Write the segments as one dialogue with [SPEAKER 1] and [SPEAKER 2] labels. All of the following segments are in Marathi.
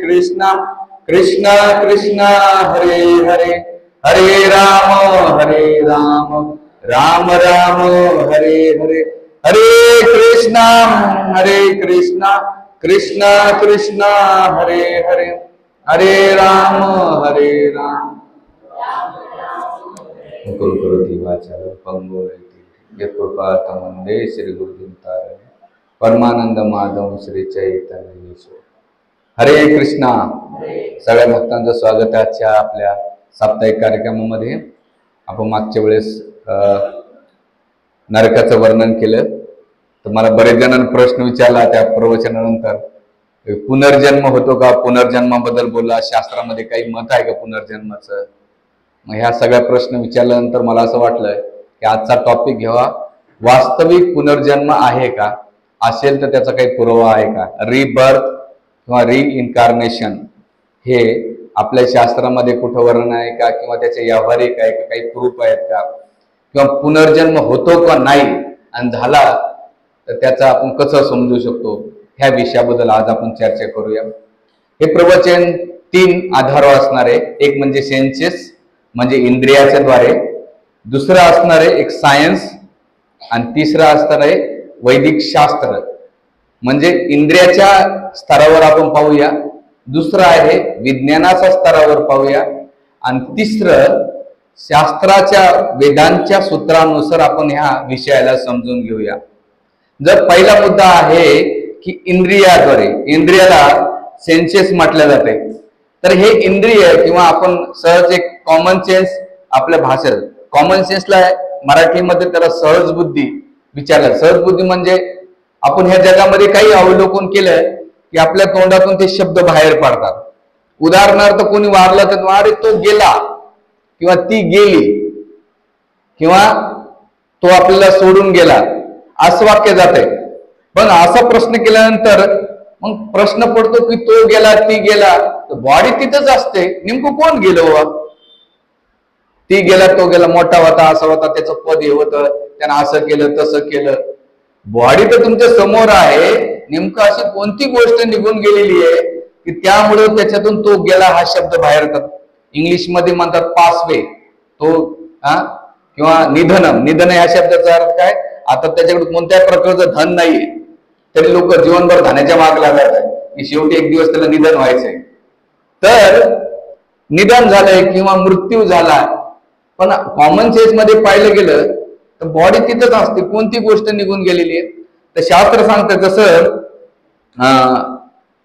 [SPEAKER 1] कृष्ण कृष्ण कृष्ण हरे हरे हरे राम राम राम हरे हरे हरे कृष्ण कृष्ण कृष्ण हरे हरे हरे राम करोति वाचालं पंगुरति यत्कृपातं वन्दे श्री गुरुदिन परमानंद माधव श्री चैतन्य ईश्वर। हरे कृष्णा। सगळ्या भक्तांचं स्वागत आहे आजच्या आपल्या साप्ताहिक कार्यक्रमामध्ये। आपण मागच्या वेळेस नरकाचं वर्णन केलं, तर मला बरेच जणांनी प्रश्न विचारला त्या प्रवचनानंतर, पुनर्जन्म होतो का, पुनर्जन्माबद्दल बोला, शास्त्रामध्ये काही मत आहे का पुनर्जन्माचं। मग ह्या सगळ्या प्रश्न विचारल्यानंतर मला असं वाटलं की आजचा टॉपिक घ्यावा, वास्तविक पुनर्जन्म आहे का, असेल तर त्याचा काही पुरावा आहे का, रिबर्थ किंवा रिइन्कार्नेशन हे आपल्या शास्त्रामध्ये कुठं वर्णन आहे का, किंवा त्याचे व्यावहारिक आहे का, काही प्रूफ आहेत का, किंवा पुनर्जन्म होतो का नाही, आणि झाला तर त्याचा आपण कसं समजू शकतो, ह्या विषयाबद्दल आज आपण चर्चा करूया। हे प्रवचन 3 आधारावर असणार आहे। एक म्हणजे सेन्सेस म्हणजे इंद्रियाच्या द्वारे, दुसरं असणार आहे एक सायन्स, आणि तिसरं असणार आहे वैदिक शास्त्र म्हणजे इंद्रियाच्या स्तरावर आपण पाहूया, दुसरं आहे विज्ञानाच्या स्तरावर पाहूया, आणि तिसरं शास्त्राच्या वेदांच्या सूत्रानुसार आपण ह्या विषयाला समजून घेऊया। जर पहिला मुद्दा आहे की इंद्रियाद्वारे, इंद्रियाला सेन्सेस म्हटले जाते, तर हे इंद्रिय किंवा आपण सहज एक कॉमन सेन्स आपल्या भाषेत, कॉमन सेन्सला मराठीमध्ये त्याला सहज बुद्धी विचारलं। सहज बुद्धी म्हणजे आपण ह्या जगामध्ये काही अवलोकन केलं की आपल्या तोंडातून ते शब्द बाहेर पडतात। उदाहरणार्थ कोणी वारलं तर अरे तो गेला किंवा ती गेली किंवा तो आपल्याला सोडून गेला असं वाक्य जाते। पण असा प्रश्न केल्यानंतर मग प्रश्न पडतो की तो गेला ती गेला, तर बॉडी तिथंच असते, नेमकं कोण गेलो, ती गेला तो गेला, मोठा होता असा होता, त्याचं पद हे होतं, त्यानं असं केलं तसं केलं, बॉडी तर तुमच्या समोर आहे, नेमकं अशी कोणती गोष्ट निघून गेलेली आहे की त्यामुळे त्याच्यातून तो गेला हा शब्द बाहेर येतात। इंग्लिश मध्ये म्हणतात पासवे, तो किंवा निधन ह्या शब्दाचा अर्थ काय, आता त्याच्याकडे कोणत्याही प्रकारचं धन नाहीये तरी लोक जीवनभर धनाच्या माग लागत आहे की शेवटी एक दिवस त्याला निधन व्हायचंय, तर निधन झालंय किंवा मृत्यू झाला। पण कॉमन सेन्स मध्ये पाहिलं गेलं तर बॉडी तिथंच असते, कोणती गोष्ट निघून गेलेली आहे। तर शास्त्र सांगतं जसं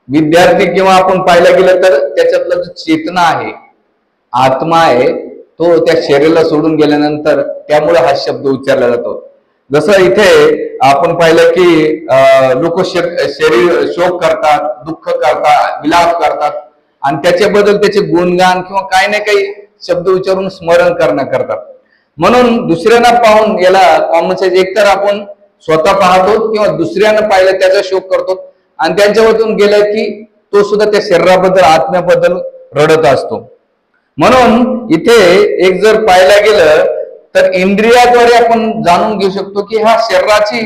[SPEAKER 1] विद्यार्थी किंवा आपण पाहिलं गेलं तर त्याच्यातला जो चेतना आहे, आत्मा आहे, तो त्या शरीराला सोडून गेल्यानंतर त्यामुळे हा शब्द उच्चारला जातो। जसं इथे आपण पाहिलं की लोक शरीर शोक करतात, दुःख करतात, विलाप करतात, आणि त्याच्याबद्दल त्याचे गुणगान किंवा काही ना काही शब्द उच्चारून स्मरण करतात। म्हणून दुसऱ्यांना पाहून याला कॉमन सेन्स, एकतर आपण स्वतः पाहतो किंवा दुसऱ्यानं पाहिलं त्याचा शोक करतो, आणि त्यांच्यावरून गेलं की तो सुद्धा त्या शरीराबद्दल आत्म्याबद्दल रडत असतो। म्हणून इथे एक जर पाहायला गेलं तर इंद्रियाद्वारे आपण जाणून घेऊ शकतो की ह्या शरीराची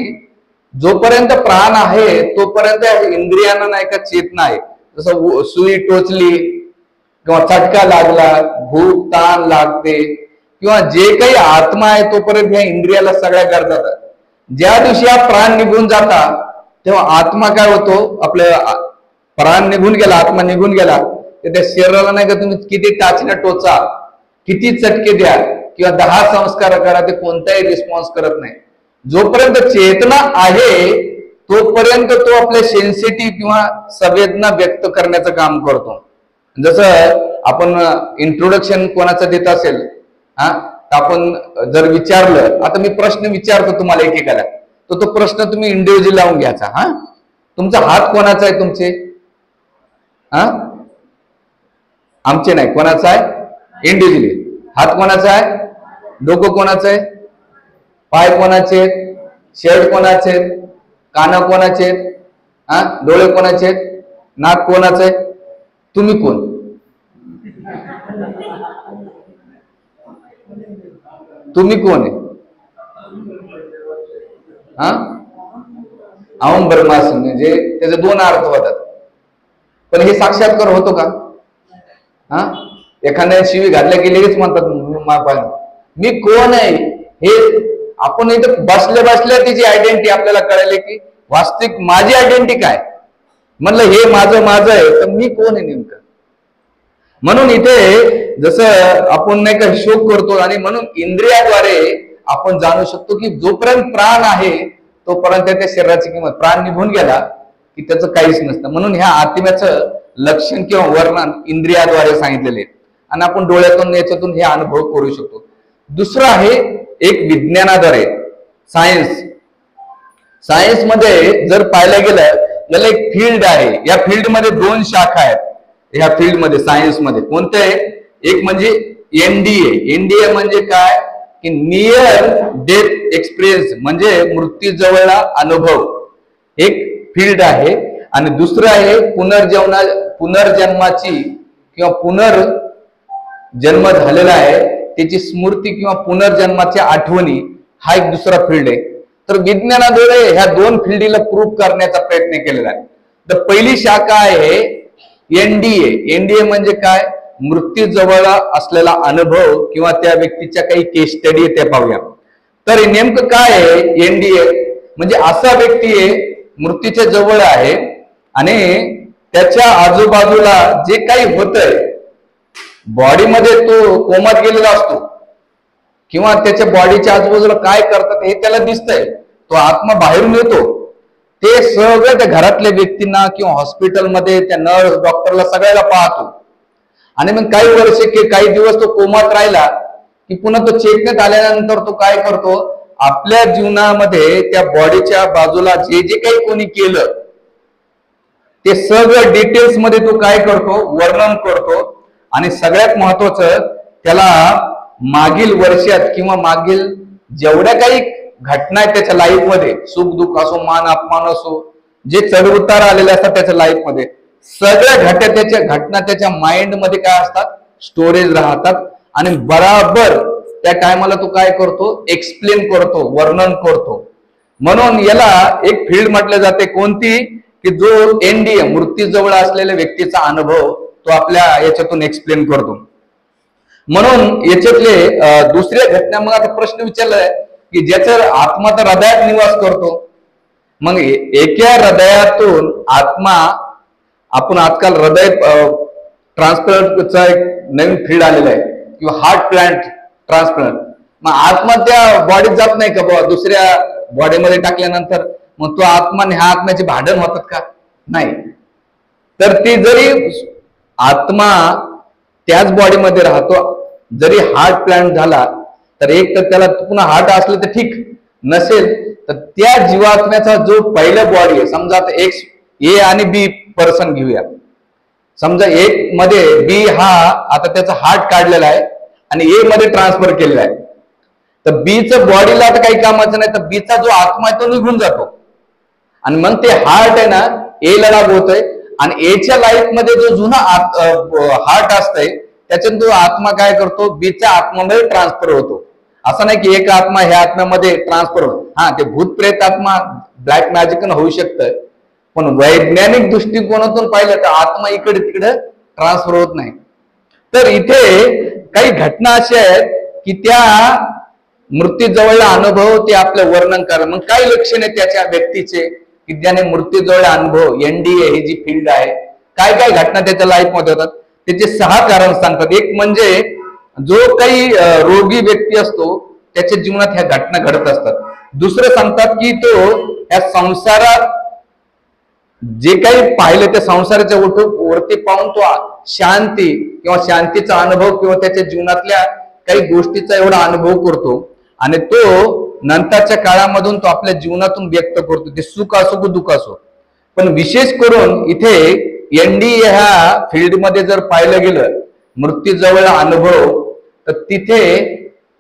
[SPEAKER 1] जोपर्यंत प्राण आहे तोपर्यंत इंद्रियांना नाही का चेतना आहे। जसं सुई टोचली किंवा चटका लागला, भूक ताण लागते किंवा जे काही आत्मा आहे तोपर्यंत ह्या इंद्रियाला सगळ्या गरजा। ज्या दिवशी हा प्राण निघून जाता तेव्हा आत्मा काय होतो, आपलं प्राण निघून गेला, आत्मा निघून गेला, तर त्या शरीराला नाही का तुम्ही किती टाचण्या टोचा, किती चटके द्या किंवा 10 संस्कार करा, ते कोणताही रिस्पॉन्स करत नाही। जोपर्यंत चेतना आहे तोपर्यंत तो आपल्या सेन्सिटिव्ह किंवा संवेदना व्यक्त करण्याचं काम करतो। जसं आपण इंट्रोडक्शन कोणाचं देत असेल, तर आपण जर विचारलं, आता मी प्रश्न विचारतो तुम्हाला एकेकाला, तर तो प्रश्न तुम्ही इंडिव्हिज्युअल लावून घ्यायचा। तुमचा हात कोणाचा आहे, तुमचे आमचे नाही, कोणाचा आहे इंडिव्हिज्युअली, हात कोणाचा आहे, डोकं कोणाचं आहे, पाय कोणाचे आहेत, शर्ट कोणाचे आहेत, कान कोणाचे आहेत, डोळे कोणाचे आहेत, नाक कोणाचं आहे, तुम्ही कोण, तुम्ही कोण आहे, अहम ब्रह्मास्मी, म्हणजे त्याचे 2 अर्थ होतात। पण हे साक्षात्कार होतो का? हा, एखाद्या शिवी घातल्या की लगेच म्हणतात मी कोण आहे हे. आपण इथं बसल्या बसल्या तिची आयडेंटिटी आपल्याला कळाली की वास्तविक माझी आयडेंटिटी काय. म्हणलं हे माझं आहे तर मी कोण आहे नेमकं. म्हणून इथे जसं आपण नाही का शोक करतो आणि म्हणून इंद्रियाद्वारे आपण जाणू शकतो की जोपर्यंत प्राण आहे तोपर्यंत त्या शरीराची किंमत, प्राण निघून गेला की त्याचं काहीच नसतं. म्हणून ह्या आत्म्याचं लक्षण किंवा वर्णन इंद्रियाद्वारे सांगितलेले आहे आणि आपण डोळ्यातून याच्यातून हे अनुभव करू शकतो. दुसरं आहे एक विज्ञानाद्वारे, सायन्स मध्ये जर पाहायला गेलं याला एक फील्ड आहे. या फील्डमध्ये 2 शाखा आहेत. ह्या फील्डमध्ये सायन्स मध्ये कोणते? एक म्हणजे एनडीए म्हणजे काय की नियर डेथ एक्सपिरियन्स, म्हणजे मृत्यूजवळचा अनुभव, एक फील्ड आहे. आणि दुसरं आहे पुनर्जन्माची किंवा पुनर्जन्म झालेला आहे त्याची स्मृती किंवा पुनर्जन्माच्या आठवणी, हा एक दुसरा फील्ड आहे. तर विज्ञानाद्वारे ह्या 2 फील्डला प्रूव्ह करण्याचा प्रयत्न केलेला आहे. तर पहिली शाखा आहे एनडीए म्हणजे काय? मृत्यू जवळ असलेला अनुभव किंवा त्या व्यक्तीच्या काही केस स्टडी ते पाहूया. तर नेमकं काय आहे एनडीए म्हणजे? असा व्यक्ती मृत्यूच्या जवळ आहे आणि त्याच्या आजूबाजूला जे काही होतंय बॉडीमध्ये तो कोमात गेलेला असतो किंवा त्याच्या बॉडीच्या आजूबाजूला काय करतात हे त्याला दिसतंय. तो आत्मा बाहेरून येतो, ते सगळं त्या घरातल्या व्यक्तींना किंवा हॉस्पिटलमध्ये त्या नर्स डॉक्टरला सगळ्याला पाहतो. आणि मग काही वर्ष काही दिवस तो कोमात राहिला की पुन्हा तो चेतनेत आल्यानंतर तो काय करतो? आपल्या जीवनामध्ये त्या बॉडीच्या बाजूला जे जे काही कोणी केलं ते सगळं डिटेल्स मध्ये तो काय करतो? वर्णन करतो. आणि सगळ्यात महत्वाचं त्याला मागील वर्षात किंवा मागील जेवढ्या काही घटना आहेत त्याच्या लाईफ मध्ये, सुख दुःख असो, मान अपमान असो, जे चढउतार आलेले असतात त्याच्या लाईफ मध्ये, सगळ्या घटना त्याच्या माइंड मध्ये काय असतात? स्टोरेज राहतात. आणि बराबर त्या टायमाला तो काय करतो? एक्सप्लेन करतो, वर्णन करतो. म्हणून याला एक फील्ड म्हटले जाते. कोणती? की जो एनडीए मृत्यू जवळ असलेल्या व्यक्तीचा अनुभव तो आपल्या याच्यातून एक्सप्लेन करतो. म्हणून याच्यातले दुसऱ्या घटना, मग आता प्रश्न विचारलाय की ज्याचा आत्मा तर हृदयात निवास करतो, मग एका हृदयातून आत्मा, आपण आजकाल हृदय ट्रान्सप्लांटचा एक नवीन फील्ड आलेला आहे किंवा हार्ट ट्रान्सप्लांट. मग आत्मा त्या बॉडीत जात नाही का बाबा? दुसऱ्या बॉडीमध्ये टाकल्यानंतर मग तो आत्मा आणि ह्या आत्म्याचे भांडण होतात का? नाही. तर ते जरी आत्मा त्याच बॉडीमध्ये राहतो, जरी हार्ट प्लांट झाला तर एक तर त्याला पुन्हा हार्ट असलं तर ठीक, नसेल तर त्या जीवात्म्याचा जो पहिला बॉडी आहे, समजा आता ए आणि बी पर्सन घेऊया. समजा एक मध्ये बी हा आता त्याचा हार्ट काढलेला आहे आणि ए मध्ये ट्रान्सफर केलेला आहे. तर बीचं बॉडीला आता काही कामाचं नाही, तर बीचा जो आत्मा आहे तो निघून जातो आणि मग ते हार्ट आहे ना ए ला लागवतोय आणि एच्या लाईफ मध्ये जो जुना हार्ट असतंय त्याच्यात तो आत्मा काय करतो? बीच्या आत्म्यामध्ये ट्रान्सफर होतो. असं नाही की एक आत्मा ह्या आत्म्यामध्ये ट्रान्सफर होतो. हा, ते भूत प्रेत आत्मा ब्लॅक मॅजिक होऊ शकतं, पण वैज्ञानिक दृष्टिकोनातून पाहिलं तर आत्मा इकडे तिकडे ट्रान्सफर होत नाही. तर इथे काही घटना अशा आहेत की त्या मृत्यूजवळला अनुभव ते आपलं वर्णन करा. मग काय लक्षण आहे त्याच्या व्यक्तीचे की ज्याने मृत्यूजवळ अनुभव, एनडीए ही जी फील्ड आहे, काय काय घटना त्याच्या लाईफ मध्ये होतात त्याचे 6 कारण सांगतात. एक म्हणजे जो काही रोगी व्यक्ती असतो त्याच्या जीवनात ह्या घटना घडत असतात. दुसरं सांगतात की तो ह्या संसारात जे काही पाहिलं त्या संसाराच्या वरती पाहून तो शांती किंवा शांतीचा अनुभव किंवा त्याच्या जीवनातल्या काही गोष्टीचा एवढा अनुभव करतो आणि तो नंतरच्या काळामधून तो आपल्या जीवनातून व्यक्त करतो, ते सुख असो की दुःख असो. पण विशेष करून इथे एनडीए ह्या फील्डमध्ये जर पाहिलं गेलं मृत्यूजवळ अनुभव, तर तिथे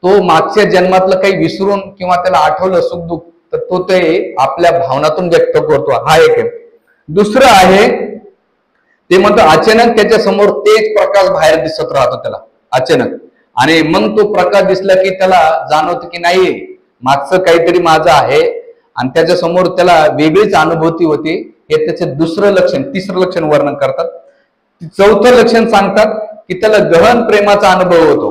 [SPEAKER 1] तो मागच्या जन्मातलं काही विसरून किंवा त्याला आठवलं सुख दुःख तर तो ते आपल्या भावनातून व्यक्त करतो. हा एक आहे. दुसरं आहे ते म्हणतो अचानक त्याच्या समोर तेच प्रकाश बाहेर दिसत राहतो त्याला अचानक, आणि मग तो प्रकाश दिसला की त्याला जाणवतं की नाही मागचं काहीतरी माझं आहे आणि त्याच्या समोर त्याला वेगळीच अनुभूती होती. हे त्याचे दुसरं लक्षण. तिसरं लक्षण वर्णन करतात चौथं लक्षण सांगतात की त्याला गहन प्रेमाचा अनुभव होतो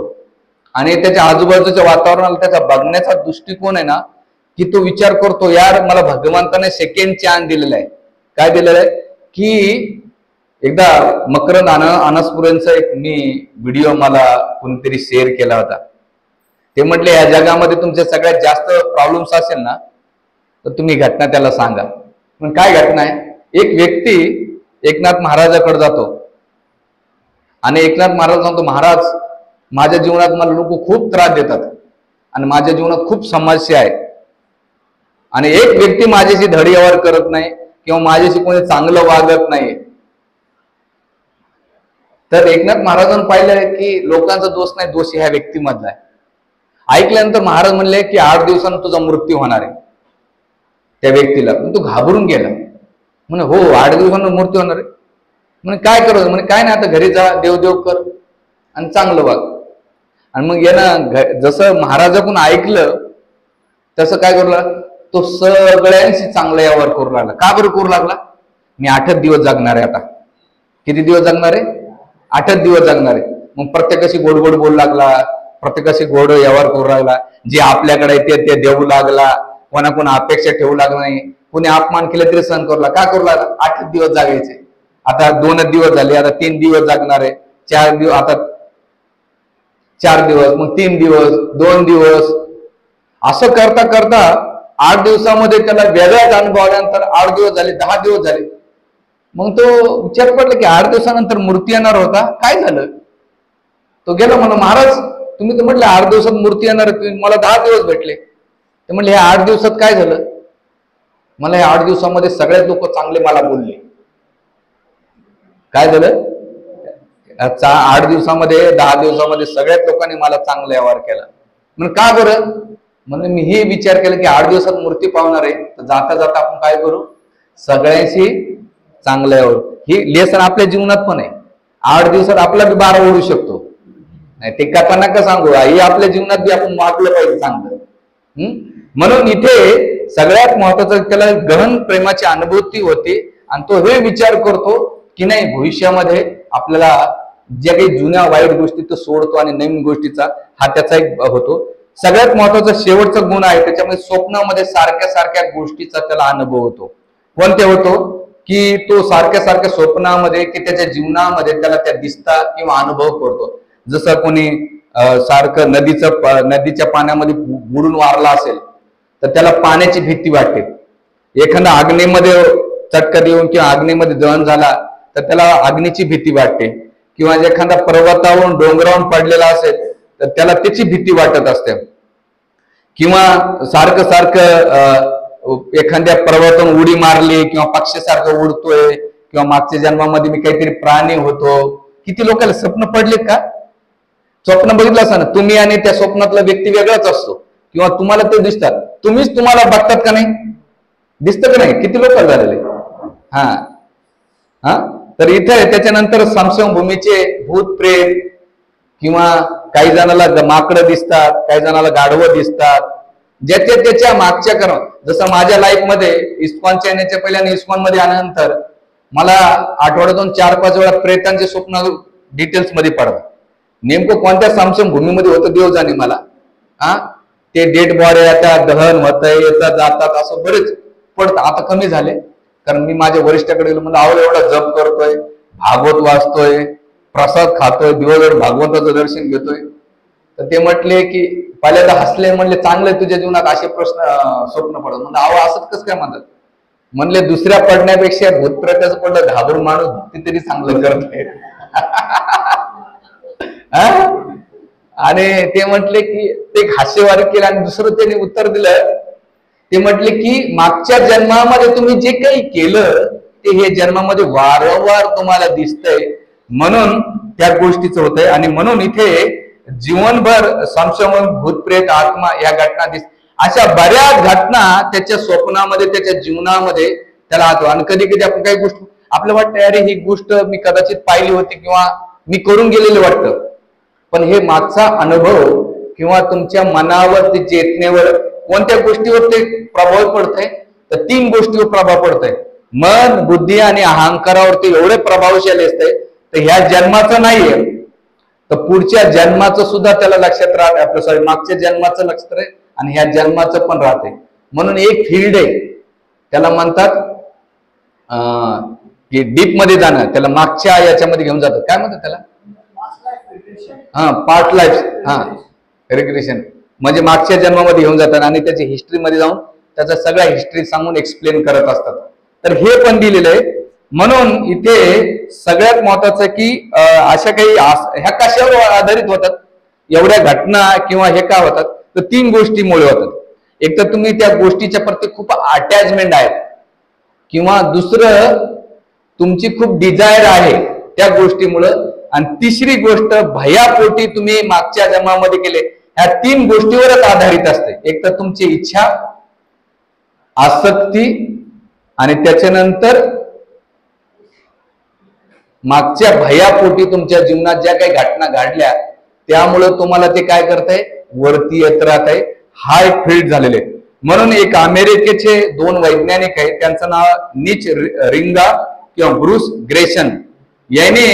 [SPEAKER 1] आणि त्याच्या आजूबाजूच्या वातावरणाला त्याचा बघण्याचा दृष्टिकोन आहे ना, की तो विचार करतो, यार मला भगवंताने सेकंड चान्स दिलेला आहे. काय दिलेलं आहे की एकदा मकरंद अनासपुरेंचा एक व्हिडिओ मला कोणीतरी शेअर केला होता. ते म्हटले या जगामध्ये तुमचे सगळ्यात जास्त प्रॉब्लेम्स असेल ना तर तुम्ही घटना त्याला सांगा. पण काय घटना आहे? एक व्यक्ती एकनाथ महाराजाकडे जातो आणि एकनाथ महाराज सांगतो, महाराज माझ्या जीवनात मला लोक खूप त्रास देतात आणि माझ्या जीवनात खूप समस्या आहे आणि एक व्यक्ती माझ्याशी धड व्यवहार करत नाही किंवा माझ्याशी कोणी चांगलं वागत नाही. तर एकनाथ महाराजांनी पाहिलं की लोकांचा दोष नाही, दोष ह्या व्यक्तीमधला आहे. ऐकल्यानंतर महाराज म्हणले की 8 दिवसांनी तुझा मृत्यू होणार आहे त्या व्यक्तीला. पण तो घाबरून गेला, म्हणे हो 8 दिवसांनी मृत्यू होणार आहे. म्हणे काय करू? म्हणे काय नाही, आता घरी जा, देवदेव कर आणि चांगलं वाग. आणि मग यानं जसं महाराजाकडून ऐकलं तसं काय करू लागला, तो सगळ्यांशी चांगला व्यवहार करू लागला. का बरं करू लागला? मी 8च दिवस जगणार आहे. आता किती दिवस जगणार आहे? 8च दिवस जगणार आहे. मग प्रत्येकाशी गोड गोड बोलू लागला, प्रत्येकाशी गोड व्यवहार करू लागला, जे आपल्याकडे ते देऊ लागला, कोणा अपेक्षा ठेवू लागला नाही, कोणी अपमान केलं तरी सहन करू लागला. का करू लागला? 8च दिवस जागायचे. आता 2च दिवस झाले, आता 3 दिवस जगणार आहे, 4 दिवस, आता 4 दिवस, मग 3 दिवस, 2 दिवस, असं करता करता 8 दिवसामध्ये त्याला वेगळाच अनुभव आल्यानंतर 8 दिवस झाले, 10 दिवस झाले. मग तो विचार पडला की 8 दिवसानंतर मूर्ती येणार होता, काय झालं? तो गेला म्हणून, महाराज तुम्ही तर म्हटलं 8 दिवसात मूर्ती येणार, मला 10 दिवस भेटले. ते म्हणले ह्या 8 दिवसात काय झालं? मला ह्या 8 दिवसामध्ये सगळ्यात लोक चांगले मला बोलले. काय झालं? 8 दिवसामध्ये 10 दिवसामध्ये सगळ्यात लोकांनी मला चांगला व्यवहार केला. म्हणजे का बरं? म्हणजे मी हे विचार केला की 8 दिवसात मूर्ती पावणार आहे, तर जाता जाता आपण काय करू, सगळ्यांशी चांगलं व्यवहार. ही लेसन आपल्या जीवनात पण आहे. 8 दिवसात आपला बी 12 ओढू शकतो. नाही ते का नका सांगू, हे आपल्या जीवनात बी आपण वागलं पाहिजे चांगलं. म्हणून इथे सगळ्यात महत्वाचं त्याला गहन प्रेमाची अनुभूती होते आणि तो हे विचार करतो की नाही, भविष्यामध्ये आपल्याला ज्या काही जुन्या वाईट गोष्टी तो सोडतो आणि नवीन गोष्टीचा हा त्याचा एक होतो. सगळ्यात महत्वाचा शेवटचा गुण आहे त्याच्यामध्ये, स्वप्नामध्ये सारख्या सारख्या गोष्टीचा त्याला अनुभव होतो. कोणते होतो? की तो सारख्या सारख्या स्वप्नामध्ये की त्याच्या जीवनामध्ये त्याला त्या दिसतात किंवा अनुभव करतो. जसं कोणी सारखं नदीच्या पाण्यामध्ये बुडून वारला असेल तर त्याला पाण्याची भीती वाटते. एखादा अग्नीमध्ये चटका देऊन किंवा अग्नीमध्ये दहन झाला तर त्याला अग्नीची भीती वाटते. किंवा एखादा पर्वतावरून डोंगरावरून पडलेला असेल तर त्याला त्याची भीती वाटत असते. किंवा सारखं सारखं एखाद्या पर्वतावरून उडी मारली किंवा पक्षीसारखं उडतोय किंवा मागच्या जन्मामध्ये मी काहीतरी प्राणी होतो. किती लोकांना स्वप्न पडलेत का? स्वप्न बघितलं असं ना, तुम्ही आणि त्या स्वप्नातला व्यक्ती वेगळाच असतो किंवा तुम्हाला ते दिसतात, तुम्हीच तुम्हाला बघतात का नाही? दिसतं का नाही? किती लोक झालेले. हा तर इथे त्याच्यानंतर समसमभूमीचे भूत प्रेत किंवा काही जणाला माकडं दिसतात, काही जणाला गाढवं दिसतात, ज्याच्या त्याच्या मागच्या कर्म. जसं माझ्या लाईफ मध्ये इस्कॉनच्या येण्याच्या पहिल्याने इस्कॉन मध्ये आल्यानंतर मला आठवड्यातून 4-5 वेळा प्रेतांचे स्वप्न डिटेल्स मध्ये पडतात. नेमकं कोणत्या समसमभूमीमध्ये होतं देव जाणे मला. ते डेड बॉडी आता दहन होतंय, येतात जातात, असं बरेच पडतं. आता कमी झाले कारण मी माझ्या वरिष्ठाकडे गेलो, म्हणजे आवड एवढा जप करतोय, भागवत वाचतोय, प्रसाद खातोय, दिवसभर भागवताचं दर्शन घेतोय. तर ते म्हटले की पहिल्यांदा हसले, म्हणले चांगले तुझ्या जीवनात असे प्रश्न स्वप्न पडत. म्हणजे असंच कसं काय म्हणतात? म्हणले दुसऱ्या पडण्यापेक्षा भूतप्रेताचं पडलं घाबरून माणूस भक्ती तरी चांगलं करतोय. आणि ते म्हटले की ते हास्यवारी केलं आणि दुसरं त्यांनी उत्तर दिलं. ते म्हटले की मागच्या जन्मामध्ये तुम्ही जे काही केलं ते हे जन्मामध्ये वारंवार तुम्हाला दिसतंय, म्हणून त्या गोष्टीचं होतंय. आणि म्हणून इथे जीवनभर संशय, भूतप्रेत, आत्मा या घटना अशा बऱ्याच घटना त्याच्या स्वप्नामध्ये त्याच्या जीवनामध्ये त्याला आठवतो. आणि कधी कधी आपण काही गोष्ट आपल्याला वाटतं अरे ही गोष्ट मी कदाचित पाहिली होती किंवा मी करून गेलेलं वाटतं, पण हे मागचा अनुभव किंवा तुमच्या मनावर, ते चेतनेवर कोणत्या गोष्टीवर ते प्रभाव पडतंय? तर 3 गोष्टीवर प्रभाव पडतोय. मन, बुद्धी आणि अहंकारावरती एवढे प्रभावशाली असते तर ह्या जन्माचं नाहीये, तर पुढच्या जन्माचं सुद्धा त्याला लक्षात राहते, आपलं सॉरी मागच्या जन्माचं लक्षात राहते आणि ह्या जन्माचं पण राहते. म्हणून एक फील्ड आहे त्याला म्हणतात की डीप मध्ये जाणं, त्याला मागच्या याच्यामध्ये घेऊन जातात. काय म्हणतात त्याला? पास्ट लाईफ रिग्रेशन, म्हणजे मागच्या जन्मामध्ये घेऊन जातात आणि त्याची हिस्ट्री मध्ये जाऊन त्याचा सगळ्या हिस्ट्री सांगून एक्सप्लेन करत असतात. तर हे पण दिलेलं आहे. म्हणून इथे सगळ्यात महत्वाचं की अशा काही ह्या कशावर आधारित होतात एवढ्या घटना किंवा हे का होतात, तर 3 गोष्टीमुळे होतात. एक तर तुम्ही त्या गोष्टीच्या प्रती खूप अटॅचमेंट आहे, किंवा दुसरं तुमची खूप डिझायर आहे त्या गोष्टीमुळं, आणि तिसरी गोष्ट भयापोटी तुम्ही मागच्या जन्मामध्ये केले. ह्या 3 गोष्टीवरच आधारित असते. एक तर तुमची इच्छा, आसक्ती आणि त्याच्यानंतर मागच्या भयापोटी तुमच्या जीवनात ज्या काही घटना घडल्या त्यामुळं तुम्हाला ते काय करताय, वरती येत राहत आहे. हा एक फील्ड झालेले. म्हणून एक अमेरिकेचे 2 वैज्ञानिक आहेत, त्यांचं नाव निच रिंगा किंवा ब्रूस ग्रेशन याने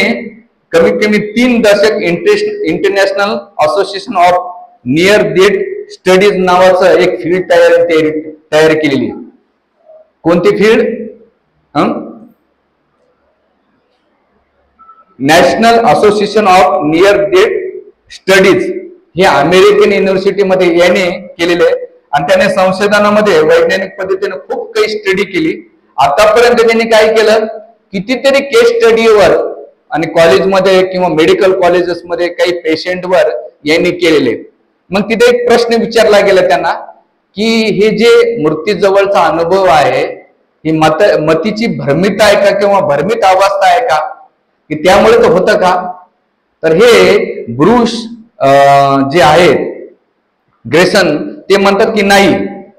[SPEAKER 1] कमीत कमी 3 दशक international association of near death studies नावाचं एक फील्ड तयार केलेली. कोणती field? National association of near death studies, हे अमेरिकन युनिव्हर्सिटीमध्ये याने केलेले आहे. आणि त्याने संशोधनामध्ये वैज्ञानिक पद्धतीने खूप काही स्टडी केली. आतापर्यंत त्यांनी काय केलं, कितीतरी केस स्टडीवर आणि कॉलेजमध्ये किंवा मेडिकल कॉलेजेसमध्ये काही पेशंटवर यांनी केलेले. मग तिथे एक प्रश्न विचारला गेला त्यांना की हे जे मृत्यूजवळचा अनुभव आहे ही मतीची भ्रमित आहे का किंवा भ्रमित अवस्था आहे का, की त्यामुळे तर होतं का? तर हे ब्रूस जे आहेत ग्रेसन ते म्हणतात की नाही.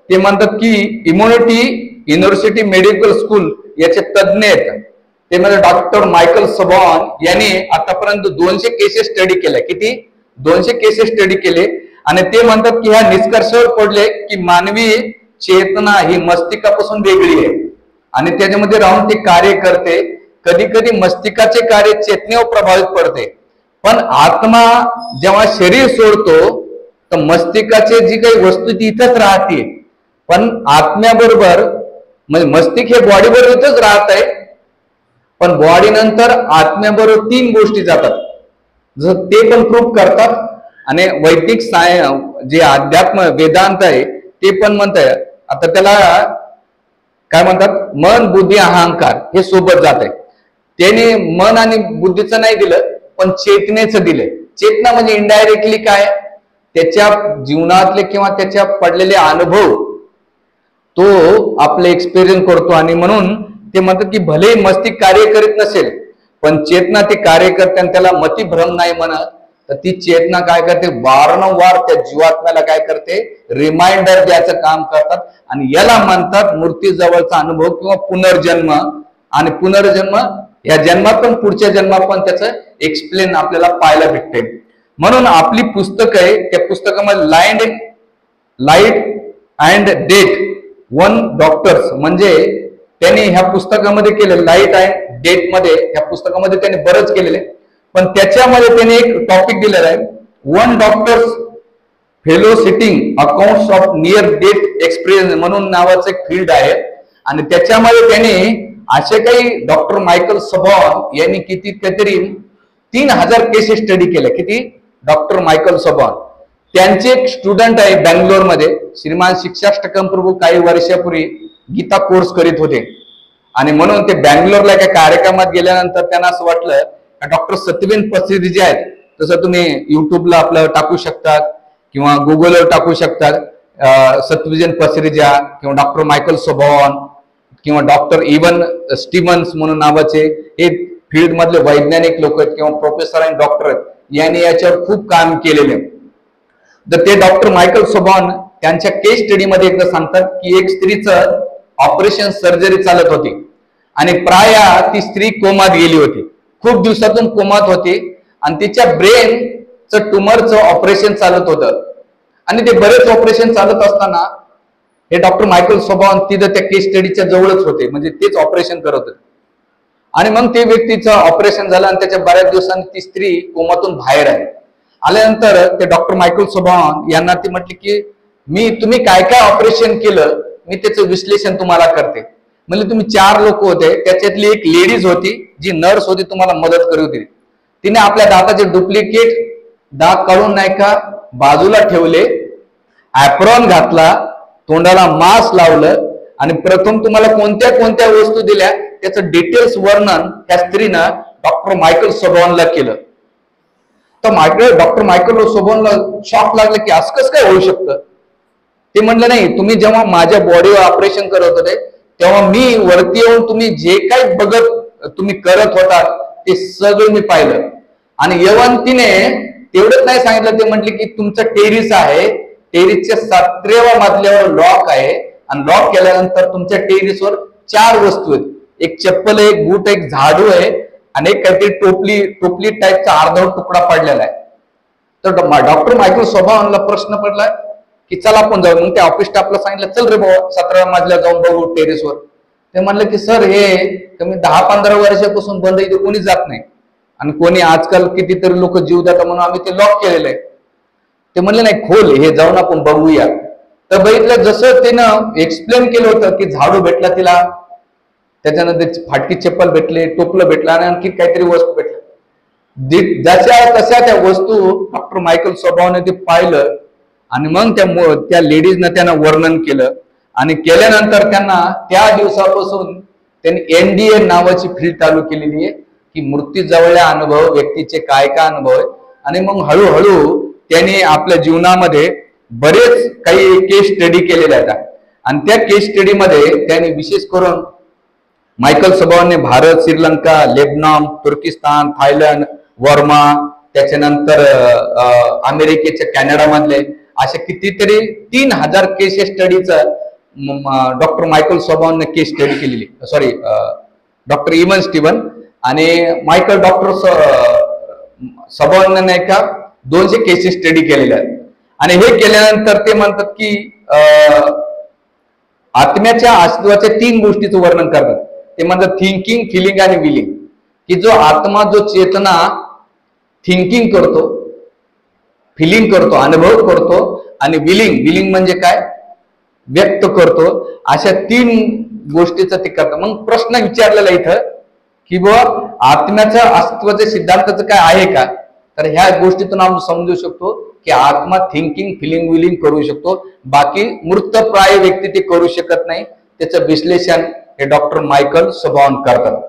[SPEAKER 1] ते म्हणतात की इम्युनिटी युनिव्हर्सिटी मेडिकल स्कूल याचे तज्ज्ञ आहेत, ते म्हणजे डॉक्टर मायकल सबॉन यांनी आतापर्यंत 200 केसेस स्टडी केल्या. किती? 200 केसेस स्टडी केले. आणि ते म्हणतात की ह्या निष्कर्षावर पडले की मानवी चेतना ही मस्तिष्कापासून वेगळी आहे आणि त्याच्यामध्ये राहून ते कार्य करते. कधी कधी मस्तिष्काचे कार्य चेतनेवर प्रभावित पडते, पण आत्मा जेव्हा शरीर सोडतो तर मस्तिष्काचे जी काही वस्तू ती इथंच राहते, पण आत्म्याबरोबर म्हणजे मस्तिष्क हे बॉडी बरोबर इथंच राहत आहे, पण बॉडी नंतर आत्म्याबरोबर 3 गोष्टी जातात, जसं ते पण प्रूव्ह करतात. आणि वैदिक जे अध्यात्म वेदांत आहे ते पण म्हणताय. आता त्याला काय म्हणतात, मन बुद्धी अहंकार हे सोबत जात आहे. त्याने मन आणि बुद्धीचं नाही दिलं, पण चेतनेचं दिलंय. चेतना म्हणजे इनडायरेक्टली काय, त्याच्या जीवनातले किंवा त्याच्या पडलेले अनुभव तो आपले एक्सपिरियन्स करतो. आणि म्हणून ते म्हणतात की भले मस्तिष्क कार्य करीत नसेल पण चेतना ते कार्य करते, आणि त्याला मतिभ्रम नाही म्हणत. तर ती चेतना काय करते, वारंवार त्या जीवात्म्याला काय करते, रिमाइंडर द्यायचं काम करतात. आणि याला म्हणतात मृत्यूजवळचा अनुभव किंवा पुनर्जन्म. आणि पुनर्जन्म या जन्मात पण पुढच्या जन्मात पण त्याचं एक्सप्लेन आपल्याला पाहायला भेटते. म्हणून आपली पुस्तक आहे, त्या पुस्तकामध्ये लाईट अँड डेथ 1 डॉक्टर्स म्हणजे त्यांनी ह्या पुस्तकामध्ये केले. लाईट अँड डेथ मध्ये ह्या पुस्तकामध्ये त्यांनी बरंच केलेले, पण त्याच्यामध्ये त्यांनी एक टॉपिक दिलेला आहे, 1 doctors fellow sitting accounts of near death experience म्हणून नावाचं एक फील्ड आहे. आणि त्याच्यामध्ये त्यांनी असे काही डॉक्टर मायकल सबॉन यांनी कितीतरी 3000 केसेस स्टडी केल्या. किती? Doctor Michael Sabom. त्यांचे एक स्टुडंट आहे बँगलोरमध्ये, श्रीमान शिक्षाष्टकम प्रभू, काही वर्षापूर्वी गीता कोर्स करीत होते. आणि म्हणून ते बँगलोरला एका कार्यक्रमात गेल्यानंतर त्यांना असं वाटलं डॉक्टर सत्यवेन पसरी जे आहेत, तसं तुम्ही युट्यूबला आपलं टाकू शकतात किंवा गुगलवर टाकू शकतात, सत्यविजन पसरिजा किंवा डॉक्टर मायकल सबॉन किंवा डॉक्टर इवन स्टीव्हन्स म्हणून नावाचे हे फील्ड मधले वैज्ञानिक लोक आहेत किंवा प्रोफेसर आणि डॉक्टर आहेत, यांनी याच्यावर खूप काम केलेले. तर ते डॉक्टर मायकल सबॉन त्यांच्या केस स्टडीमध्ये एकदा सांगतात की एक स्त्रीचं ऑपरेशन सर्जरी चालत होती आणि प्राय ती स्त्री कोमात गेली होती, खूप दिवसातून कोमात होती आणि तिच्या ब्रेनचं ट्युमरचं ऑपरेशन चालत होतं. आणि ते बरेच ऑपरेशन चालत असताना हे डॉक्टर मायकल सबॉन तिथं त्या केस स्टडीच्या जवळच होते, म्हणजे तेच ऑपरेशन करत होते. आणि मग ते व्यक्तीचं ऑपरेशन झालं आणि त्याच्या बऱ्याच दिवसांनी ती स्त्री कोमातून बाहेर आली. आल्यानंतर ते डॉक्टर मायकल सोबॉन यांना ती म्हटली की तुम्ही काय काय ऑपरेशन केलं मी त्याचं विश्लेषण तुम्हाला करते. म्हणजे तुम्ही 4 लोक होते, त्याच्यातली एक लेडीज होती जी नर्स होती, तुम्हाला मदत करत होती. तिने आपल्या दाताचे डुप्लिकेट दात काढून नाही का बाजूला ठेवले, ऍप्रॉन घातला, तोंडाला मास्क लावलं आणि प्रथम तुम्हाला कोणत्या कोणत्या वस्तू दिल्या त्याचं डिटेल्स वर्णन त्या स्त्रीनं डॉक्टर मायकल सोबॉनला केलं. तर डॉक्टर मायकल सोबॉनला शॉक लागलं की असं कसं काय होऊ शकतं. ते म्हणलं नाही, तुम्ही जेव्हा माझ्या बॉडीवर ऑपरेशन करत होते तेव्हा मी वरती येऊन तुम्ही जे काही तुम्ही करत होता ते सगळं मी पाहिलं. आणि यवंतीने तेवढंच नाही सांगितलं, ते म्हटले की तुमचं टेरिस आहे, टेरिसच्या 7व्या मजल्यावर लॉक आहे आणि लॉक केल्यानंतर तुमच्या टेरिसवर 4 वस्तू आहेत, एक चप्पल आहे, एक बूट, एक झाडू आहे आणि एक काहीतरी टोपली टाईपचा अर्धवट तुकडा पडलेला आहे. तर डॉक्टर मायकल सोबॉनला प्रश्न पडला की चला आपण जाऊ. मग त्या ऑफिस स्टाफला सांगितलं चल रे बाबा 17व्या मजल्यावर जाऊन बघू टेरेसवर. ते म्हणलं की सर हे कमी 10-15 वर्षापासून बंद, इथे कोणी जात नाही आणि कोणी आजकाल कितीतरी लोक जीव देतात म्हणून आम्ही ते लॉक केलेलं आहे. ते म्हणले नाही खोल हे जाऊन आपण बघूया. तर बघितलं जसं त्यानं एक्सप्लेन केलं होतं की झाडू भेटला तिला, त्याच्यानंतर फाटकी चप्पल भेटले, टोपलं भेटलं आणि आणखी काहीतरी वस्तू भेटल्या. जशा तशा त्या वस्तू डॉक्टर मायकल सोबॉनने ते पाहिलं आणि मग त्या लेडीजनं त्यांना वर्णन केलं आणि केल्यानंतर त्यांना त्या दिवसापासून त्यांनी NDA नावाची फील्ड चालू केलेली आहे की मृत्यूजवळच्या अनुभव, व्यक्तीचे काय काय अनुभव आहे. आणि मग हळूहळू त्यांनी आपल्या जीवनामध्ये बरेच काही केस स्टडी केलेले आहेत आणि त्या केस स्टडीमध्ये त्यांनी विशेष करून मायकल सोबॉनने भारत, श्रीलंका, लेबनॉन, तुर्किस्तान, थायलंड, वर्मा, त्याच्यानंतर अमेरिकेच्या कॅनडा मधले अशा कितीतरी 3000 केस स्टडीचं डॉक्टर मायकल सोबॉनने केस स्टडी केलेली. सॉरी, डॉक्टर इवन स्टीवन आणि डॉक्टर सोबॉनने नाही का 200 केसेस स्टडी केलेल्या आहेत. आणि हे केल्यानंतर ते म्हणतात की आत्म्याच्या अस्तित्वाच्या 3 गोष्टीचं वर्णन करतात. ते म्हणतात थिंकिंग, फिलिंग आणि विलिंग. की जो आत्मा, जो चेतना थिंकिंग करतो, फिलिंग करतो, अनुभव करतो आणि विलिंग म्हणजे काय, व्यक्त करतो, अशा 3 गोष्टीचं ते करतं. मग प्रश्न विचारलेला इथं की बाबा आत्म्याच्या अस्तित्वाच्या सिद्धांताचं काय आहे का. तर ह्या गोष्टीतून आपण समजू शकतो की आत्मा थिंकिंग, फिलिंग, विलिंग करू शकतो. बाकी मृतप्राय व्यक्ती ते करू शकत नाही. त्याचं विश्लेषण हे डॉक्टर मायकल सोबॉन करतात.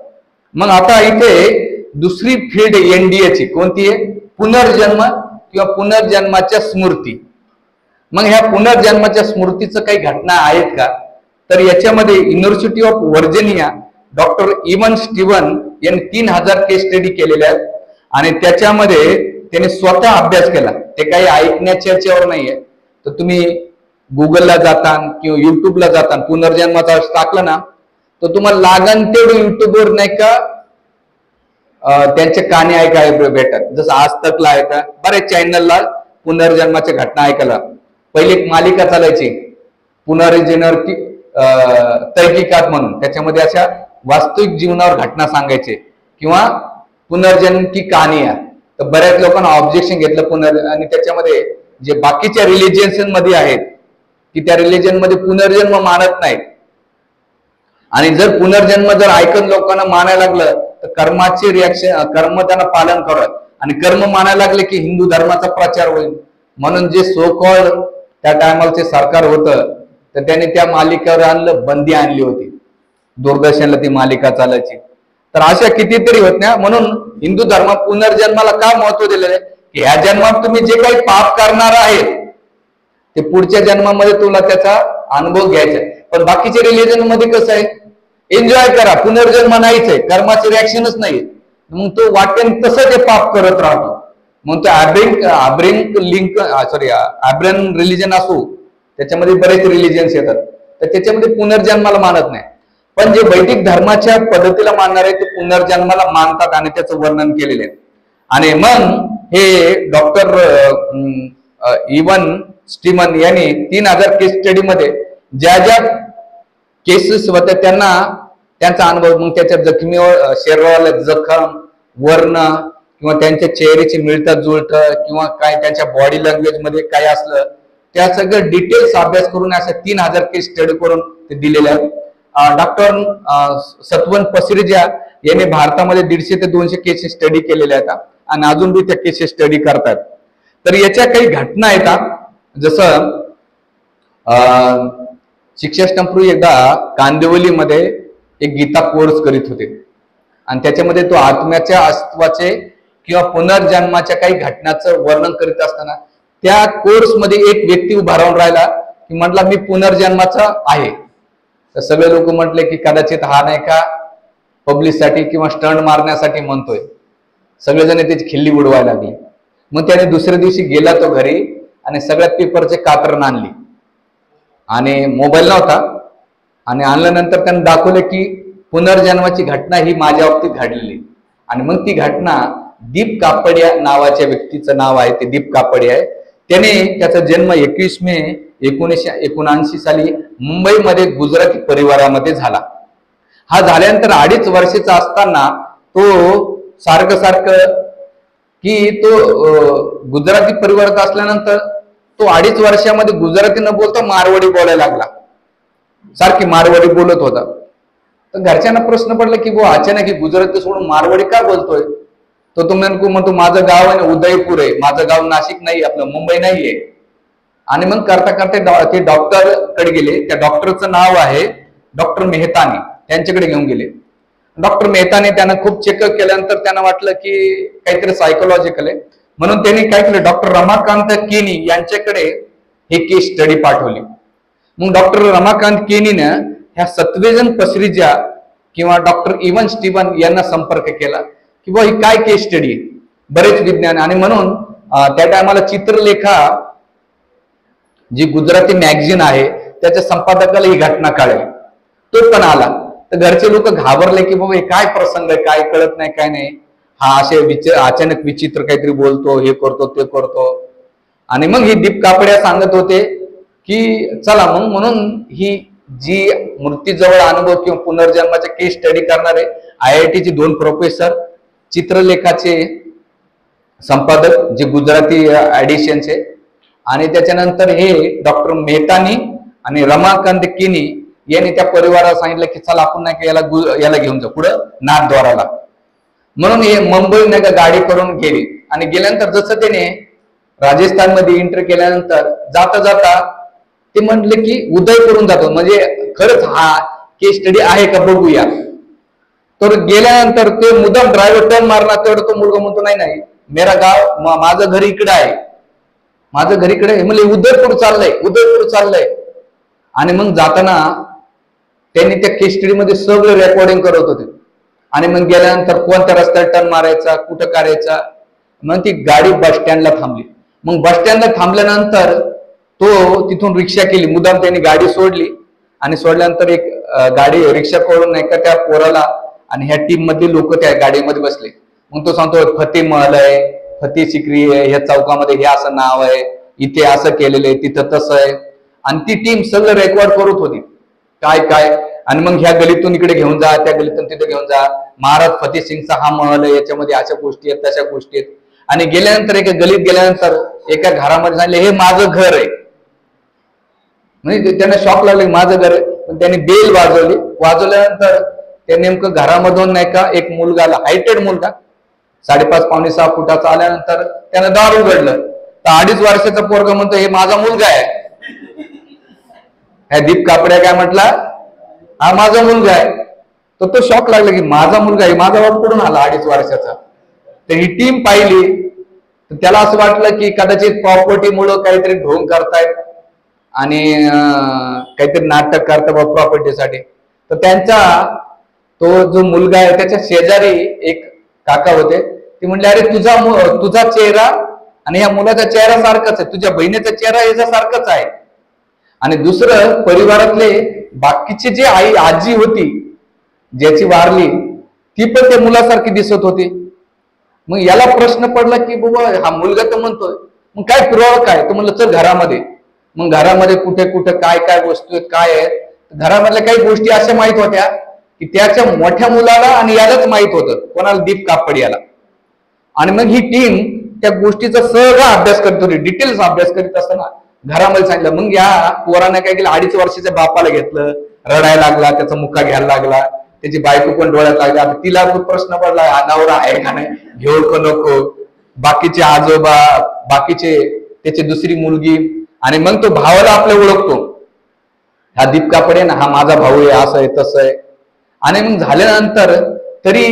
[SPEAKER 1] मग आता इथे दुसरी फील्ड NDAची कोणती आहे, पुनर्जन्म किंवा पुनर्जन्माच्या स्मृती. मग ह्या पुनर्जन्माच्या स्मृतीचं काही घटना आहेत का. तर याच्यामध्ये university of Virginia doctor even Steven यांनी 3000 केस स्टडी केलेल्या आहेत आणि त्याच्यामध्ये त्यांनी स्वतः अभ्यास केला. ते काही ऐकण्याच्या याच्यावर नाहीये. तर तुम्ही गुगलला जाता किंवा युट्यूबला जाता, पुनर्जन्माचा टाकलं ना तर तुम्हाला लागण तेवढं युट्यूबवर नाही का त्यांचे कहाणी ऐकायला भेटतात. जसं आज तकला आहे का, बरेच चॅनलला पुनर्जन्माच्या घटना ऐकायला. पहिली एक मालिका चालायची पुनर्जन्म की तहकीकात म्हणून, त्याच्यामध्ये अशा वास्तविक जीवनावर घटना सांगायचे किंवा पुनर्जन्म की कहाणी आहे. तर बऱ्याच लोकांना ऑब्जेक्शन घेतलं आणि त्याच्यामध्ये जे बाकीच्या रिलिजन्स मध्ये आहेत की त्या रिलिजन मध्ये पुनर्जन्म मानत नाहीत. आणि जर पुनर्जन्म जर ऐकून लोकांना मानायला लागलं तर कर्माचे रिॲक्शन, कर्म त्यांना पालन करत आणि कर्म मानायला लागले की हिंदू धर्माचा प्रचार होईल. म्हणून जे सो कॉल्ड त्या टायमालचे सरकार होतं तर त्याने त्या मालिकेवर आणलं, बंदी आणली होती. दूरदर्शनला ती मालिका चालायची. तर अशा कितीतरी होत्या. म्हणून हिंदू धर्म पुनर्जन्माला का महत्व दिलेलं आहे की ह्या जन्मात तुम्ही जे काही पाप करणार आहेत ते पुढच्या जन्मामध्ये तुला त्याचा अनुभव घ्यायचा. पण बाकीच्या रिलिजन मध्ये कसं आहे, एन्जॉय करा, पुनर्जन्म नाहीच आहे, कर्माचे रिॲक्शनच नाही. मग तो वाटेन तसं ते पाप करत राहतो. मग तो ॲब्रन रिलिजन असो, त्याच्यामध्ये बरेच रिलिजन्स येतात तर त्याच्यामध्ये पुनर्जन्माला मानत नाही. पण जे वैदिक धर्माच्या पद्धतीला मानणार आहे ते पुनर्जन्माला मानतात आणि त्याचं वर्णन केलेलं आहे. आणि मग हे डॉक्टर इवन स्टीवन यांनी 3000 केस स्टडी मध्ये ज्या ज्या केसेस होत्या त्यांना त्यांचा अनुभव, मग त्याच्या जखमीवर शरीराला जखम, वर्ण किंवा त्यांच्या चेहऱ्याची मिळतं जुळतं किंवा काय त्यांच्या बॉडी लँग्वेज मध्ये काय असलं त्या सगळं डिटेल्स अभ्यास करून अशा 3000 केस स्टडी करून ते दिलेले आहेत. डॉक्टर सत्वन पसरिजा यांनी भारतामध्ये 150 ते 200 केसेस स्टडी केलेल्या आहेत आणि अजून बी त्या केसेस स्टडी करतात. तर याच्या काही घटना आहेत. जसं शिक्षाष्टमपूर्वी एकदा कांदिवलीमध्ये एक गीता कोर्स करीत होते आणि त्याच्यामध्ये तो आत्म्याच्या अस्तित्वाचे किंवा पुनर्जन्माच्या काही घटनाचं वर्णन करीत असताना त्या कोर्समध्ये एक व्यक्ती उभा राहून राहिला की म्हटला मी पुनर्जन्माचा आहे. तर सगळे लोक म्हटले की कदाचित हा नाही का पब्लिकसाठी किंवा स्टंट मारण्यासाठी म्हणतोय. सगळेजण त्याची खिल्ली उडवायला लागली. मग त्याने दुसऱ्या दिवशी गेला तो घरी आणि सगळ्यात पेपरचे कात्रण आणली आणि मोबाईल नव्हता आणि आणल्यानंतर त्याने दाखवले की पुनर्जन्माची घटना ही माझ्या बाबतीत घडलेली. आणि मग ती घटना दीप कापडिया नावाच्या व्यक्तीचं नाव आहे, ते दीप कापडिया आहे. त्याने त्याचा जन्म 21 मे 1979 साली मुंबईमध्ये गुजराती परिवारामध्ये झाला. हा झाल्यानंतर 2.5 वर्षाचा असताना तो सारखं की तो गुजराती परिवारात असल्यानंतर तो 2.5 वर्षामध्ये गुजराती न बोलता मारवाडी बोलायला लागला. सारखी मारवाडी बोलत होता. तर घरच्यांना प्रश्न पडला की वो अचानक ही गुजराती सोडून मारवाडी का बोलतोय. तो म्हणतो माझं गाव आहे ना उदयपूर आहे, माझं गाव नाशिक नाही, आपलं मुंबई नाहीये. आणि मग करता ते डॉक्टर कडे गेले. त्या डॉक्टरचं नाव आहे डॉक्टर मेहतानी. त्यांच्याकडे घेऊन गेले. डॉक्टर मेहतानी त्यांना खूप चेकअप केल्यानंतर त्यांना वाटलं की काहीतरी सायकोलॉजिकल आहे, म्हणून त्यांनी काय केलं डॉक्टर रमाकांत केनी यांच्याकडे हे केस स्टडी पाठवली. मग डॉक्टर रमाकांत केनीनं ह्या सत्वेजन पसरिजा किंवा डॉक्टर इवन स्टीवन यांना संपर्क केला की बा ही काय केस स्टडी, बरेच विज्ञान. आणि म्हणून त्या टायमाला चित्रलेखा जी गुजराती मॅगझिन आहे त्याच्या संपादकाला ही घटना कळली. तो पण आला. तर घरचे लोक घाबरले की बाबा हे काय प्रसंग आहे, काय कळत नाही काय नाही, हा असे अचानक विचित्र काहीतरी बोलतो, हे करतो ते करतो. आणि मग ही दीप कापड्या सांगत होते की चला मग म्हणून ही जी मृत्यूजवळ अनुभव किंवा पुनर्जन्माचे केस स्टडी करणारे IIT चे 2 प्रोफेसर, चित्रलेखाचे संपादक जे गुजराती एडिशनचे, आणि त्याच्यानंतर हे डॉक्टर मेहतानी आणि रमाकांत केनी यांनी त्या परिवाराला सांगितलं की चला आपण नाही का याला घेऊन जाऊ पुढं नाथद्वाराला. म्हणून हे मुंबई नाही का गाडी करून गेली. आणि गेल्यानंतर जसं त्याने राजस्थानमध्ये एंटर केल्यानंतर जाता जाता ते म्हटले की उदयपूरून जातो, म्हणजे खरंच हा केस स्टडी आहे का बघूया. तर गेल्यानंतर ते मुद्दाम ड्रायव्हर टर्न मारला तर तो मुलगा म्हणतो नाही नाही मेरा गाव, माझं घर इकडे आहे, माझं घर इकडे आहे. म्हणजे उदयपूर चाललंय. आणि मग जाताना त्यांनी त्या केस स्टडीमध्ये सगळं रेकॉर्डिंग करत होते. आणि मग गेल्यानंतर कोणत्या रस्त्यात टर्न मारायचा, कुठं करायचा. मग ती गाडी बस स्टँडला थांबली. मग बस स्टँडला थांबल्यानंतर तो तिथून रिक्षा केली. मुद्दाम त्यांनी गाडी सोडली आणि सोडल्यानंतर एक गाडी रिक्षा करून नाही का त्या पोराला आणि ह्या टीम मधले लोक त्या गाडीमध्ये बसले. मग तो सांगतो फतेह महल आहे, फतेह सिक्री आहे, ह्या चौकामध्ये हे असं नाव आहे, इथे असं केलेलं आहे, तिथं तसं आहे. आणि ती टीम सगळं रेकॉर्ड करत होती काय. आणि मग ह्या गलीतून इकडे घेऊन जा, त्या गलीतून तिथे घेऊन जा, महाराज फतेह सिंगचा हा महल आहे, याच्यामध्ये अशा गोष्टी आहेत, तशा गोष्टी आहेत. आणि गेल्यानंतर एका गलीत गेल्यानंतर एका घरामध्ये सांगितले हे माझं घर आहे. म्हणजे त्यांना शॉक लागले माझं घर आहे. पण त्यांनी बेल वाजवल्यानंतर ते नेमकं घरामधून नाही का एक मुलगा, हायटेड मुलगा 5.5-6 फुटाचा आल्यानंतर त्यानं दार उघडलं. तर 2.5 वर्षाचा पोरगा म्हणतो हे माझा मुलगा आहे. ह्या दीप कापड्या काय म्हटला हा माझा मुलगा आहे. तर तो शॉक लागला की माझा मुलगा आहे, माझा बाप कुठून आला 2.5 वर्षाचा. तर ही टीम पाहिली तर त्याला असं वाटलं की कदाचित प्रॉपर्टीमुळं काहीतरी ढोंग करतायत आणि काहीतरी नाटक करतात प्रॉपर्टीसाठी. तर त्यांचा तो जो मुलगा आहे त्याच्या शेजारी एक काका होते. ते म्हणले अरे तुझा चेहरा आणि ह्या मुलाचा चेहरा सारखाच आहे, तुझ्या बहिणीचा चेहरा याचा सारखाच आहे. आणि दुसरं परिवारातले बाकीचे जे आजी होती ज्याची वारली ती पण त्या मुलासारखी दिसत होती. मग याला प्रश्न पडला की बाबा हा मुलगा तर म्हणतोय मग काय पुरावा काय. तो म्हणलं चल घरामध्ये. मग घरामध्ये कुठे कुठे काय काय वस्तू आहेत काय आहेत. घरामधल्या काही गोष्टी अशा माहित होत्या की त्याच्या मोठ्या मुलाला आणि यालाच माहित होतं, कोणाला, दीप कापड याला. आणि मग ही टीम त्या गोष्टीचा सगळा अभ्यास करत होती, डिटेल्स अभ्यास करीत असताना घरामध्ये सांगितलं. मग या पोराने काय केलं, 2.5 वर्षाच्या बापाला घेतलं, रडायला लागला, त्याचा मुक्का घ्यायला लागला, त्याची बायको पण डोळ्यात लागली. आता तिला प्रश्न पडला, अनावर आहे का नाही, घेऊ का नको, बाकीचे आजोबा, बाकीचे त्याची दुसरी मुलगी. आणि मग तो भावाला आपल्या ओळखतो, हा दीप कापड आहे ना, हा माझा भाऊ आहे, असं आहे तसं आहे. आणि मग झाल्यानंतर तरी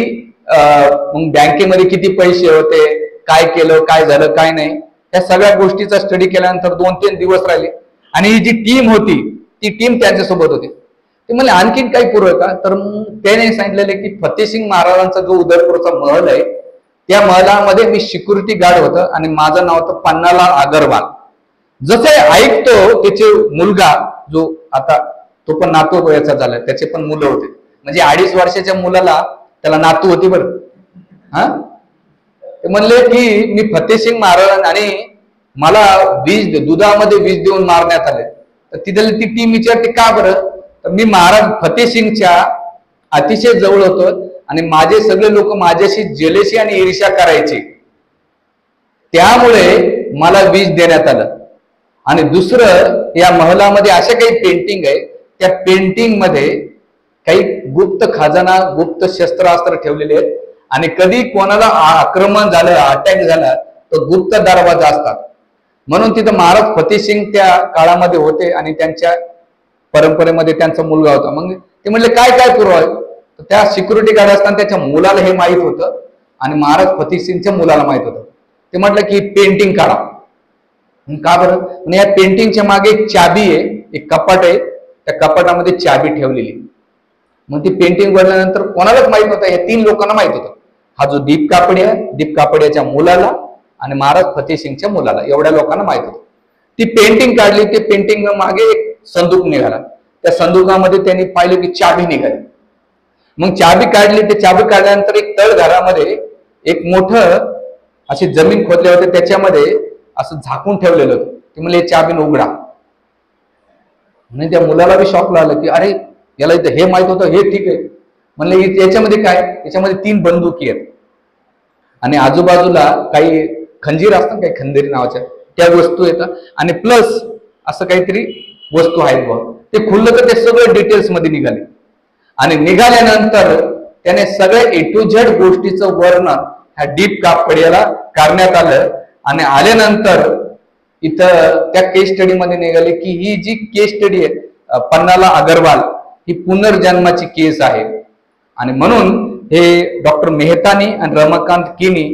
[SPEAKER 1] मग बँकेमध्ये किती पैसे होते, काय केलं, काय झालं, काय नाही, या सगळ्या गोष्टीचा स्टडी केल्यानंतर 2-3 दिवस राहिले. आणि ही जी टीम होती ती टीम त्यांच्यासोबत होती. ते म्हणले आणखीन काही पुरं का, तर त्याने सांगितलेले की फतेसिंग महाराजांचा जो उदयपूरचा महल आहे, त्या महलामध्ये मी सिक्युरिटी गार्ड होतं आणि माझं नाव होतं पन्नालाल अगरवाल. जसे ऐकतो त्याचे मुलगा, जो आता तो पण नातू याचा झाला, त्याचे पण मुलं होते, म्हणजे 2.5 वर्षाच्या मुलाला त्याला नातू होती बरं. हा, ते म्हणले की मी फतेसिंग महाराज आणि मला दुधामध्ये विष देऊन मारण्यात आले. तर तिथे ती टीम विचारते का बरं, तर मी महाराज फतेसिंगच्या अतिशय जवळ होतो आणि माझे सगळे लोक माझ्याशी जेलेसी आणि ईर्ष्या करायचे, त्यामुळे मला विष देण्यात आलं. आणि दुसरं, या महलामध्ये अशा काही पेंटिंग आहे, त्या पेंटिंग मध्ये काही गुप्त खजाना, गुप्त शस्त्रास्त्र ठेवलेले आहेत. आणि कधी कोणाला आक्रमण झालं, अटॅक झाला, तर गुप्त दरवाजा असतात. म्हणून तिथं महाराज फतेसिंग त्या काळामध्ये होते आणि त्यांच्या परंपरेमध्ये त्यांचा मुलगा होता. मग ते म्हणले काय काय पुरावा आहे, तर त्या सिक्युरिटी गार्ड असताना त्याच्या मुलाला हे माहित होतं आणि महाराज फतेसिंगच्या मुलाला माहित होतं. ते म्हटलं की पेंटिंग काढा. का बरं, आणि या पेंटिंगच्या मागे एक चाबी आहे, एक कपाट आहे, त्या कपाटामध्ये चाबी ठेवलेली. मग ती पेंटिंग बनल्यानंतर कोणालाच माहित होतं, या 3 लोकांना माहित होतं, हा जो दीप कापड आहे, दीप कापड्याच्या मुलाला आणि महाराज फतेसिंगच्या मुलाला, एवढ्या लोकांना माहित होतं. ती पेंटिंग काढली, ते पेंटिंग मागे एक संदूक निघाला, त्या संदूकामध्ये त्यांनी पाहिलं की चाबी निघाली. मग चाबी काढली, ते चाबी काढल्यानंतर एक तळघरामध्ये एक मोठं अशी जमीन खोदले होते, त्याच्यामध्ये असं झाकून ठेवलेलं होतं. ते म्हणले चाबीन उघडा. म्हणजे त्या मुलाला बी शॉक लागलं की अरे, याला इथं हे माहित होतं, हे ठीक आहे. म्हणले याच्यामध्ये काय, याच्यामध्ये 3 बंदुकी आहेत आणि आजूबाजूला काही खंजीर असतात, काही खंदेरी नावाच्या त्या वस्तू येतात आणि प्लस असं काहीतरी वस्तू आहेत बघ. ते खुललं तर ते सगळं डिटेल्स मध्ये निघाले. आणि निघाल्यानंतर त्याने सगळ्या A to Z गोष्टीचं वर्णन ह्या दीप कापड्याला करण्यात आलं. आणि आल्यानंतर इथं त्या केस स्टडी मध्ये निघाले की ही जी केस स्टडी आहे पन्नालाल अगरवाल, ही पुनर्जन्माची केस आहे. आणि म्हणून हे डॉक्टर मेहतानी आणि रमाकांत किनी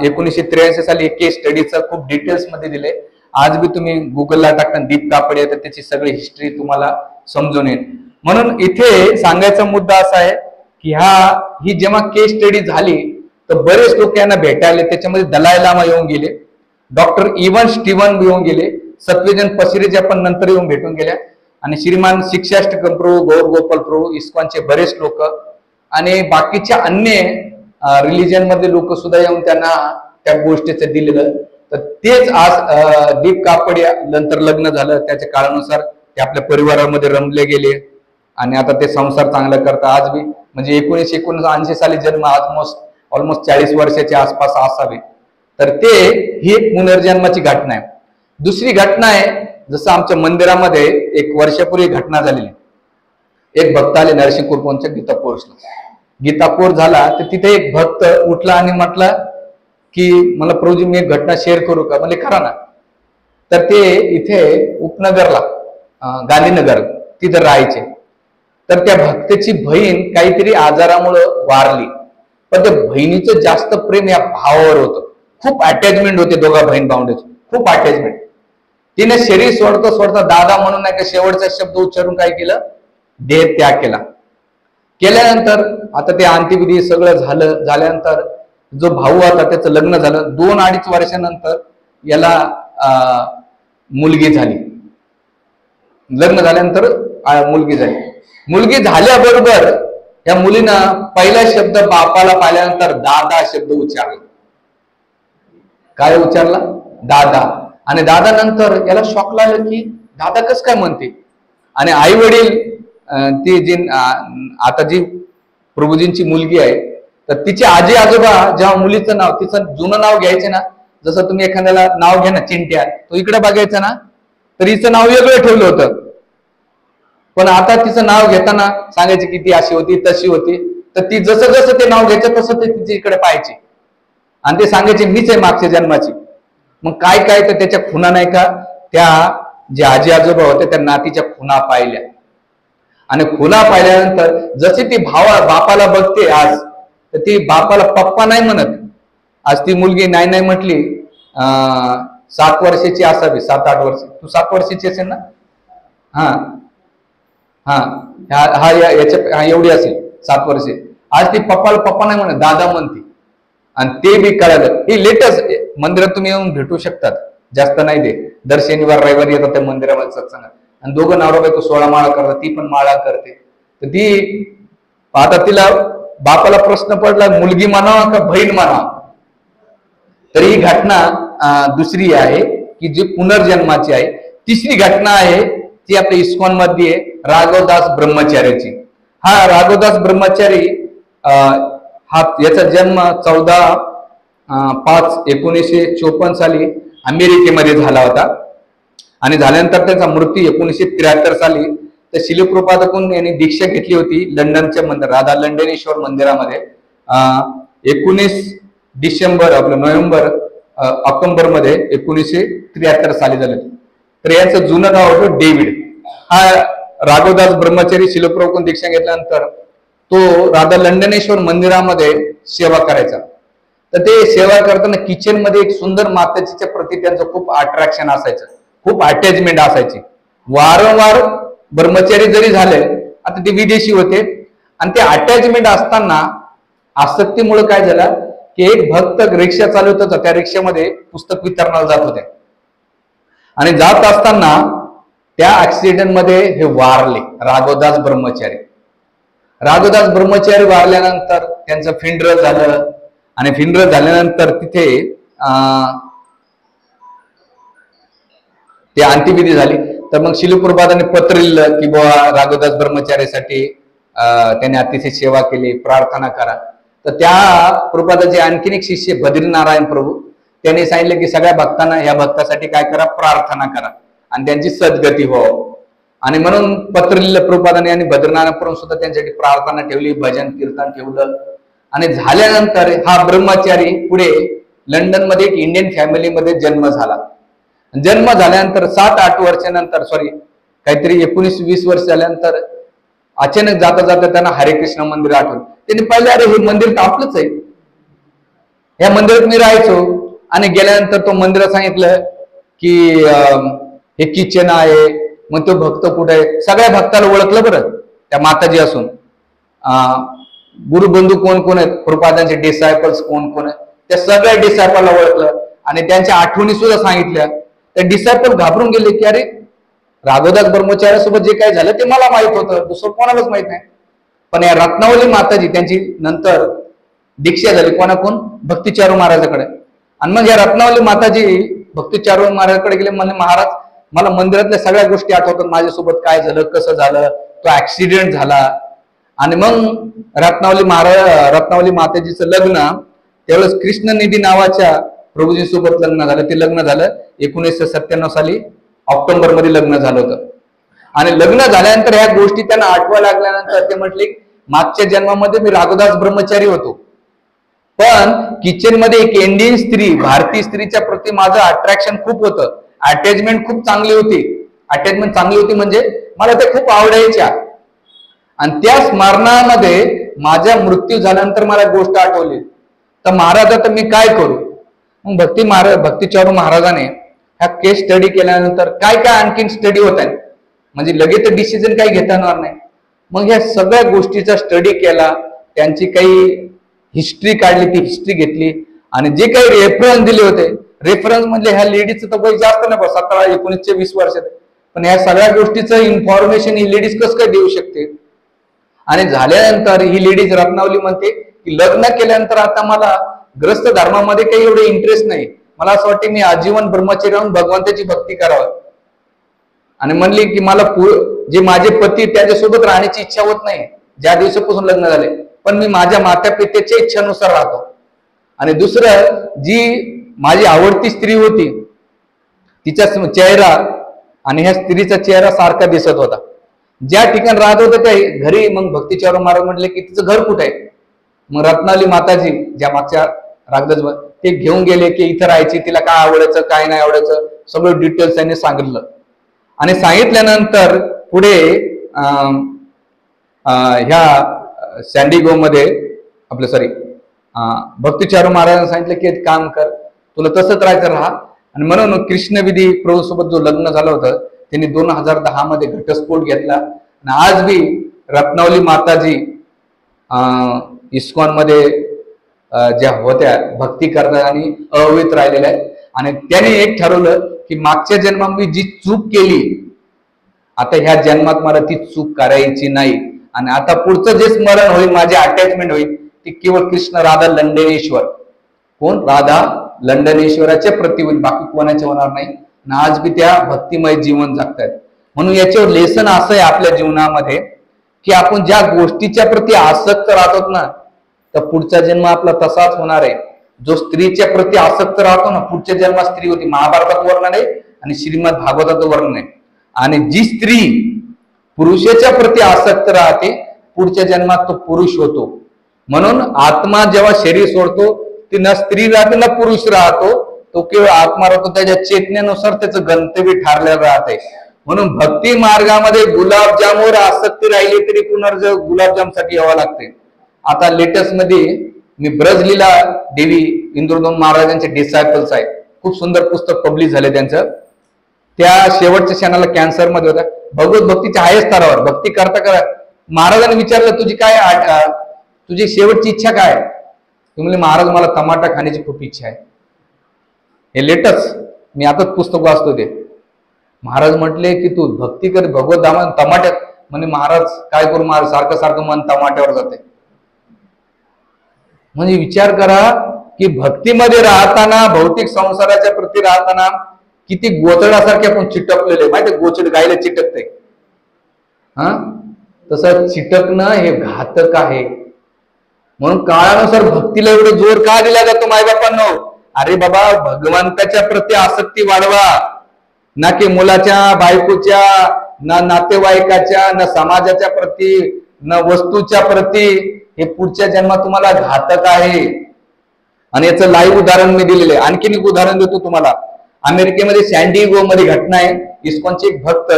[SPEAKER 1] 1983 साली केस स्टडीचं खूप डिटेल्स मध्ये दिले. आज बी तुम्ही गुगलला टाकता दीप कापड तर त्याची सगळी हिस्ट्री तुम्हाला समजून येईल. म्हणून इथे सांगायचा मुद्दा असा आहे की ही जेव्हा केस स्टडी झाली तर बरेच लोक यांना भेटायला, त्याच्यामध्ये दलाई लामा येऊन गेले, डॉक्टर इवन स्टीवन येऊन गेले, सत्वजन पसिरे पण नंतर येऊन भेटून गेल्या, आणि श्रीमान शिक्षाष्टकम प्रभू, गौर गोपाल प्रभू, इस्कॉनचे बरेच लोक आणि बाकीच्या अन्य रिलिजन मधले लोक सुद्धा येऊन त्यांना त्या गोष्टीचं दिलेलं. तर तेच आज दीप कापडिया नंतर लग्न झालं, त्याच्या काळानुसार ते आपल्या परिवारामध्ये रमले गेले आणि आता ते संसार चांगला करतात आज बी. म्हणजे 1979 साली जन्म, ऑलमोस्ट 40 वर्षाच्या आसपास असावे. तर ही एक पुनर्जन्माची घटना आहे. दुसरी घटना आहे, जसं आमच्या मंदिरामध्ये 1 वर्षापूर्वी घटना झालेली. एक भक्त आले नरसिंहपूरच्या गीतापूरला. गीतापूर झाला तर तिथे एक भक्त उठला आणि म्हटला की मला प्रभूजी मी एक घटना शेअर करू का. म्हणजे करा ना. तर ते इथे उपनगरला, गांधीनगर तिथे राहायचे. तर त्या भक्ताची बहीण काहीतरी आजारामुळं वारली, पण त्या बहिणीचं जास्त प्रेम या भावावर होतं. खूप अटॅचमेंट होते दोघा बहीण भावंडांची, खूप अटॅचमेंट. तिने शरीर सोडता दादा म्हणून नाही का शेवटचा शब्द उच्चारून काय केलं, देह त्याग केला. केल्यानंतर आता ते अंत्यविधी सगळं झाल्यानंतर जो भाऊ होता त्याचं लग्न झालं. 2-2.5 वर्षानंतर याला मुलगी झाली. लग्न झाल्यानंतर मुलगी झाली. मुलगी झाल्याबरोबर या मुलीनं पहिला शब्द बापाला पाहिल्यानंतर दादा शब्द उच्चारला. काय उच्चारला, दादा. आणि दादा नंतर याला शॉक लागलं की दादा कस काय म्हणते. आणि आई वडील ती जी आता जी प्रभूजींची मुलगी आहे, तर तिचे आजी आजोबा जेव्हा मुलीचं नाव, तिचं जुनं नाव घ्यायचे ना, जसं तुम्ही एखाद्याला नाव घ्या ना चिंट्या, तो इकडे बघायचा ना, तर हिचं नाव वेगळं ठेवलं होतं. पण आता तिचं नाव घेताना सांगायचे की ती अशी होती तशी होती, तर ती जसं जसं ते नाव घ्यायचं तसं ते तिच्या इकडे पाहायचे आणि ते सांगायचे मीच आहे मागच्या जन्माची. मग काय काय तर त्याच्या खुणा नाही का, त्या जे आजी आजोबा होते त्या नातीच्या खुणा पाहिल्या आणि खुणा पाहिल्यानंतर जशी ती बापाला बघते आज, तर ती बापाला पप्पा नाही म्हणत. आज ती मुलगी नाही नाही म्हटली, 7 वर्षाची असावी, 7-8 वर्ष. तू 7 वर्षाची असेल ना? हा हा हा याच्या एवढी असेल 7 वर्षे. आज ती पप्पाला पप्पा नाही म्हणत, दादा म्हणते. आणि ते बी कळालं. हे लेटेस्ट मंदिरात तुम्ही येऊन भेटू शकतात, जास्त नाही ते. दर शनिवार रविवारी येतात त्या मंदिरामध्ये सत्संग. आणि दोघं नवरा बायको 16 माळा करतात, ती पण माळा करते. तर ती आता तिला बापाला प्रश्न पडला, मुलगी म्हणावा का बहीण म्हणावा. तर ही घटना दुसरी आहे की जी पुनर्जन्माची आहे. तिसरी घटना आहे ती आपल्या इस्कॉन मध्ये आहे, राघवदास ब्रह्मचार्याची. हा राघवदास ब्रह्मचारी हा याचा जन्म 14/5/1954 साली अमेरिकेमध्ये झाला होता आणि झाल्यानंतर त्याचा मृत्यू 1973 साली तर शिलप्रपादकडून यांनी दीक्षा घेतली होती लंडनच्या मंदिर, राधा लंडनेश्वर मंदिरामध्ये 19 डिसेंबर ऑक्टोबर मध्ये 1973 साली झाले. तर यांचं जुनं नाव होतं डेव्हिड. हा राघवदास ब्रह्मचारी शिलप्रभूकडून दीक्षा घेतल्यानंतर तो राधा लंडनेश्वर मंदिरामध्ये सेवा करायचा. तर ते सेवा करताना किचन मध्ये एक सुंदर माताजीच्या प्रती त्यांचं खूप अट्रॅक्शन असायचं, खूप अटॅचमेंट असायची. वारंवार ब्रह्मचारी जरी झाले, आता ते विदेशी होते आणि ते अटॅचमेंट असताना आसक्तीमुळे काय झालं की एक भक्त रिक्षा चालवत होता, त्या रिक्षामध्ये पुस्तक वितरणाला जात होते आणि जात असताना त्या ऍक्सिडेंट मध्ये हे वारले, राघवदास ब्रह्मचारी. राघवदास ब्रह्मचारी वारल्यानंतर त्यांचं फिंडर झालं आणि फिंडर झाल्यानंतर तिथे ते अंत्यविधी झाली. तर मग शिलप्रपादाने पत्र लिहिलं की बाबा राघवदास ब्रह्मचारीसाठी त्यांनी अतिशय सेवा केली, प्रार्थना करा. तर त्या प्रपादाचे आणखीन एक शिष्य बद्रीनारायण प्रभू, त्यांनी सांगितलं की सगळ्या भक्तांना या भक्तासाठी काय करा, प्रार्थना करा आणि त्यांची सद्गती व्हावं. आणि म्हणून पत्र लिहिलं प्रभुपादांनी आणि बद्रीनारायण प्रभू सुद्धा त्यांच्यासाठी प्रार्थना ठेवली, भजन कीर्तन ठेवलं. आणि झाल्यानंतर हा ब्रह्मचारी पुढे लंडन मध्ये एक इंडियन फॅमिलीमध्ये जन्म झाला. जन्म झाल्यानंतर 7-8 वर्षानंतर काहीतरी 19-20 वर्ष झाल्यानंतर अचानक जाता जाता त्यांना हरे कृष्ण मंदिर आठवलं. त्यांनी पाहिलं, अरे हे मंदिर तर आपलंच आहे, या मंदिरात मी राहायचो. आणि गेल्यानंतर तो मंदिरात सांगितलं की हे किचन आहे. मग तो भक्त कुठे आहे, सगळ्या भक्ताला ओळखलं बरं, त्या माताजी असून. गुरुबंधू कोण कोण आहेत, प्रभुपादांचे डिसायपल्स कोण कोण आहेत, त्या सगळ्या डिसायपलला ओळखलं आणि त्यांच्या आठवणी सुद्धा सांगितल्या. त्या डिसायपल घाबरून गेले की अरे राघवदास ब्रह्मचार्यासोबत जे काय झालं ते मला माहित होतं, दुसरं कोणालाच माहित नाही. पण या रत्नावली माताजी, त्यांची नंतर दीक्षा झाली कोणाकोण, भक्तिचारू महाराजाकडे. आणि मग या रत्नावली माताजी भक्तिचारू महाराजाकडे गेले, म्हणजे महाराज मला मंदिरातल्या सगळ्या गोष्टी आठवतात, माझ्यासोबत काय झालं, कसं झालं, तो ऍक्सिडेंट झाला. आणि मग रत्नावली माताजीचं लग्न त्यावेळेस कृष्णनिधी नावाच्या प्रभूजींसोबत लग्न झालं. ते लग्न झालं 1997 साली ऑक्टोबर मध्ये लग्न झालं होतं. आणि लग्न झाल्यानंतर ह्या गोष्टी त्यांना आठवा लागल्यानंतर ते म्हटले मागच्या जन्मामध्ये मी राघवदास ब्रह्मचारी होतो, पण किचन मध्ये एक इंडियन स्त्री, भारतीय स्त्रीच्या प्रती माझं अट्रॅक्शन खूप होतं, अटॅचमेंट खूप चांगली होती. अटॅचमेंट चांगली होती म्हणजे मला ते खूप आवडायच्या. आणि त्या स्मरणामध्ये माझ्या मृत्यू झाल्यानंतर मला गोष्ट आठवली. तर महाराज आता मी काय करू. मग भक्तिचारू महाराजाने ह्या केस स्टडी केल्यानंतर काय काय आणखीन स्टडी होत आहे, म्हणजे लगेच डिसिजन काही घेता येणार नाही. मग ह्या सगळ्या गोष्टीचा स्टडी केला, त्यांची काही हिस्ट्री काढली, ती हिस्ट्री घेतली आणि जे काही रेफरन्स दिले होते, रेफरन्स म्हणजे ह्या लेडीजचं तर वय जास्त नाही, 17, 19, 20 वर्षात, पण ह्या सगळ्या गोष्टीचं इन्फॉर्मेशन ही लेडीज कसं काय देऊ शकते. आणि झाल्यानंतर ही लेडीज रत्नावली म्हणते की लग्न केल्यानंतर आता मला ग्रस्त धर्मामध्ये काही एवढे इंटरेस्ट नाही, मला असं वाटते मी आजीवन ब्रह्मचर्य राहून भगवंताची भक्ती करावं. आणि म्हणली की मला जे माझे पती त्याच्यासोबत राहण्याची इच्छा होत नाही ज्या दिवसापासून लग्न झाले, पण मी माझ्या माता पित्याच्या इच्छेनुसार राहतो. आणि दुसरं, जी माझी आवडती स्त्री होती तिचा चेहरा आणि ह्या स्त्रीचा चेहरा सारखा दिसत होता. ज्या ठिकाणी राहत होते त्या घरी मग भक्ती चारू महाराज म्हटले की तिचं घर कुठे आहे. मग रत्नावली माताजी ज्या मागच्या रागदज ते घेऊन गेले की इथं राहायची, तिला काय आवडायचं काय नाही आवडायचं सगळं डिटेल्स त्यांनी सांगितलं. आणि सांगितल्यानंतर पुढे ह्या सॅन्डिगो मध्ये आपलं सॉरी भक्ती चारू महाराजांनी सांगितलं की काम कर, तुला तसंच राहायचं राहा. आणि म्हणून कृष्णविधी प्रभू सोबत जो लग्न झालं होतं त्यांनी 2010 मध्ये घटस्फोट घेतला. आणि आज बी रत्नावली माताजी इस्कॉन मध्ये ज्या होत्या भक्ती करतात आणि अवित राहिलेल्या आहेत. आणि त्याने एक ठरवलं की मागच्या जन्मात मी जी चूक केली आता ह्या जन्मात मला ती चूक करायची नाही. आणि आता पुढचं जे स्मरण होईल, माझे अटॅचमेंट होईल ती केवळ कृष्ण राधा लंडनेश्वर, कोण राधा लंडनेश्वराच्या प्रती होईल, बाकी कोणाचे होणार नाही. आणि आज बी त्या भक्तिमय जीवन जगतायत. म्हणून याच्यावर लेसन असं आहे आपल्या जीवनामध्ये की आपण ज्या गोष्टीच्या प्रती आसक्त राहतो ना तर पुढचा जन्म आपला तसाच होणार आहे. जो स्त्रीच्या प्रती आसक्त राहतो ना पुढच्या जन्मात स्त्री होती, महाभारतात वर्णन आहे आणि श्रीमद भागवतात वर्णन आहे. आणि जी स्त्री पुरुषाच्या प्रती आसक्त राहते पुढच्या जन्मात तो पुरुष होतो. म्हणून आत्मा जेव्हा शरीर सोडतो ती न स्त्री राहते न पुरुष राहतो, तो केवळ आत्मा राहतो. त्याच्या चेतनेनुसार त्याचं गंतव्य ठरलेलं राहते. म्हणून भक्ती मार्गामध्ये गुलाबजामवर आसक्ती राहिली तरी गुलाबजामसाठी यावं लागते. आता लेटेस्ट मध्ये मी ब्रजलीला देवी इंद्रदोन महाराजांचे डिसायपल्स आहे, खूप सुंदर पुस्तक पब्लिश झाले त्यांचं. त्या शेवटच्या क्षणाला कॅन्सर मध्ये होत्या, भगवत भक्तीच्या हायस्ट स्तरावर भक्ती करता करा महाराजांनी विचारलं तुझी शेवटची इच्छा काय. तुम्ही महाराज मला टमाटा खाण्याची खूप इच्छा आहे. हे लेटेस्ट मी आताच पुस्तक वाचतो ते. महाराज म्हटले की तू भक्ती कर भगवत धामात टमाट्यात. म्हणे महाराज काय करू, महाराज सारखं सारखं मन टमाट्यावर जाते. म्हणजे विचार करा की भक्तीमध्ये राहताना भौतिक संसाराच्या प्रती राहताना किती गोचडासारखे आपण चिटकलेले. माहिती गोचड गायला चिटकते, तसं चिटकणं हे घातक आहे. म्हणून काळानुसार भक्तीला एवढं जोर का दिला जातो मायबापांनो. अरे बाबा भगवंताच्या प्रती आसक्ती वाढवा, ना की मुलाच्या बायकोच्या ना नातेवाईकाच्या ना समाजाच्या प्रती ना वस्तूच्या प्रती. हे पुढच्या जन्मात तुम्हाला घातक आहे. आणि याचं लाईव्ह उदाहरण मी दिलेलं आहे. आणखीन एक उदाहरण देतो तुम्हाला. अमेरिकेमध्ये सॅन्डिगो मध्ये घटना आहे. इस्कॉनचे एक भक्त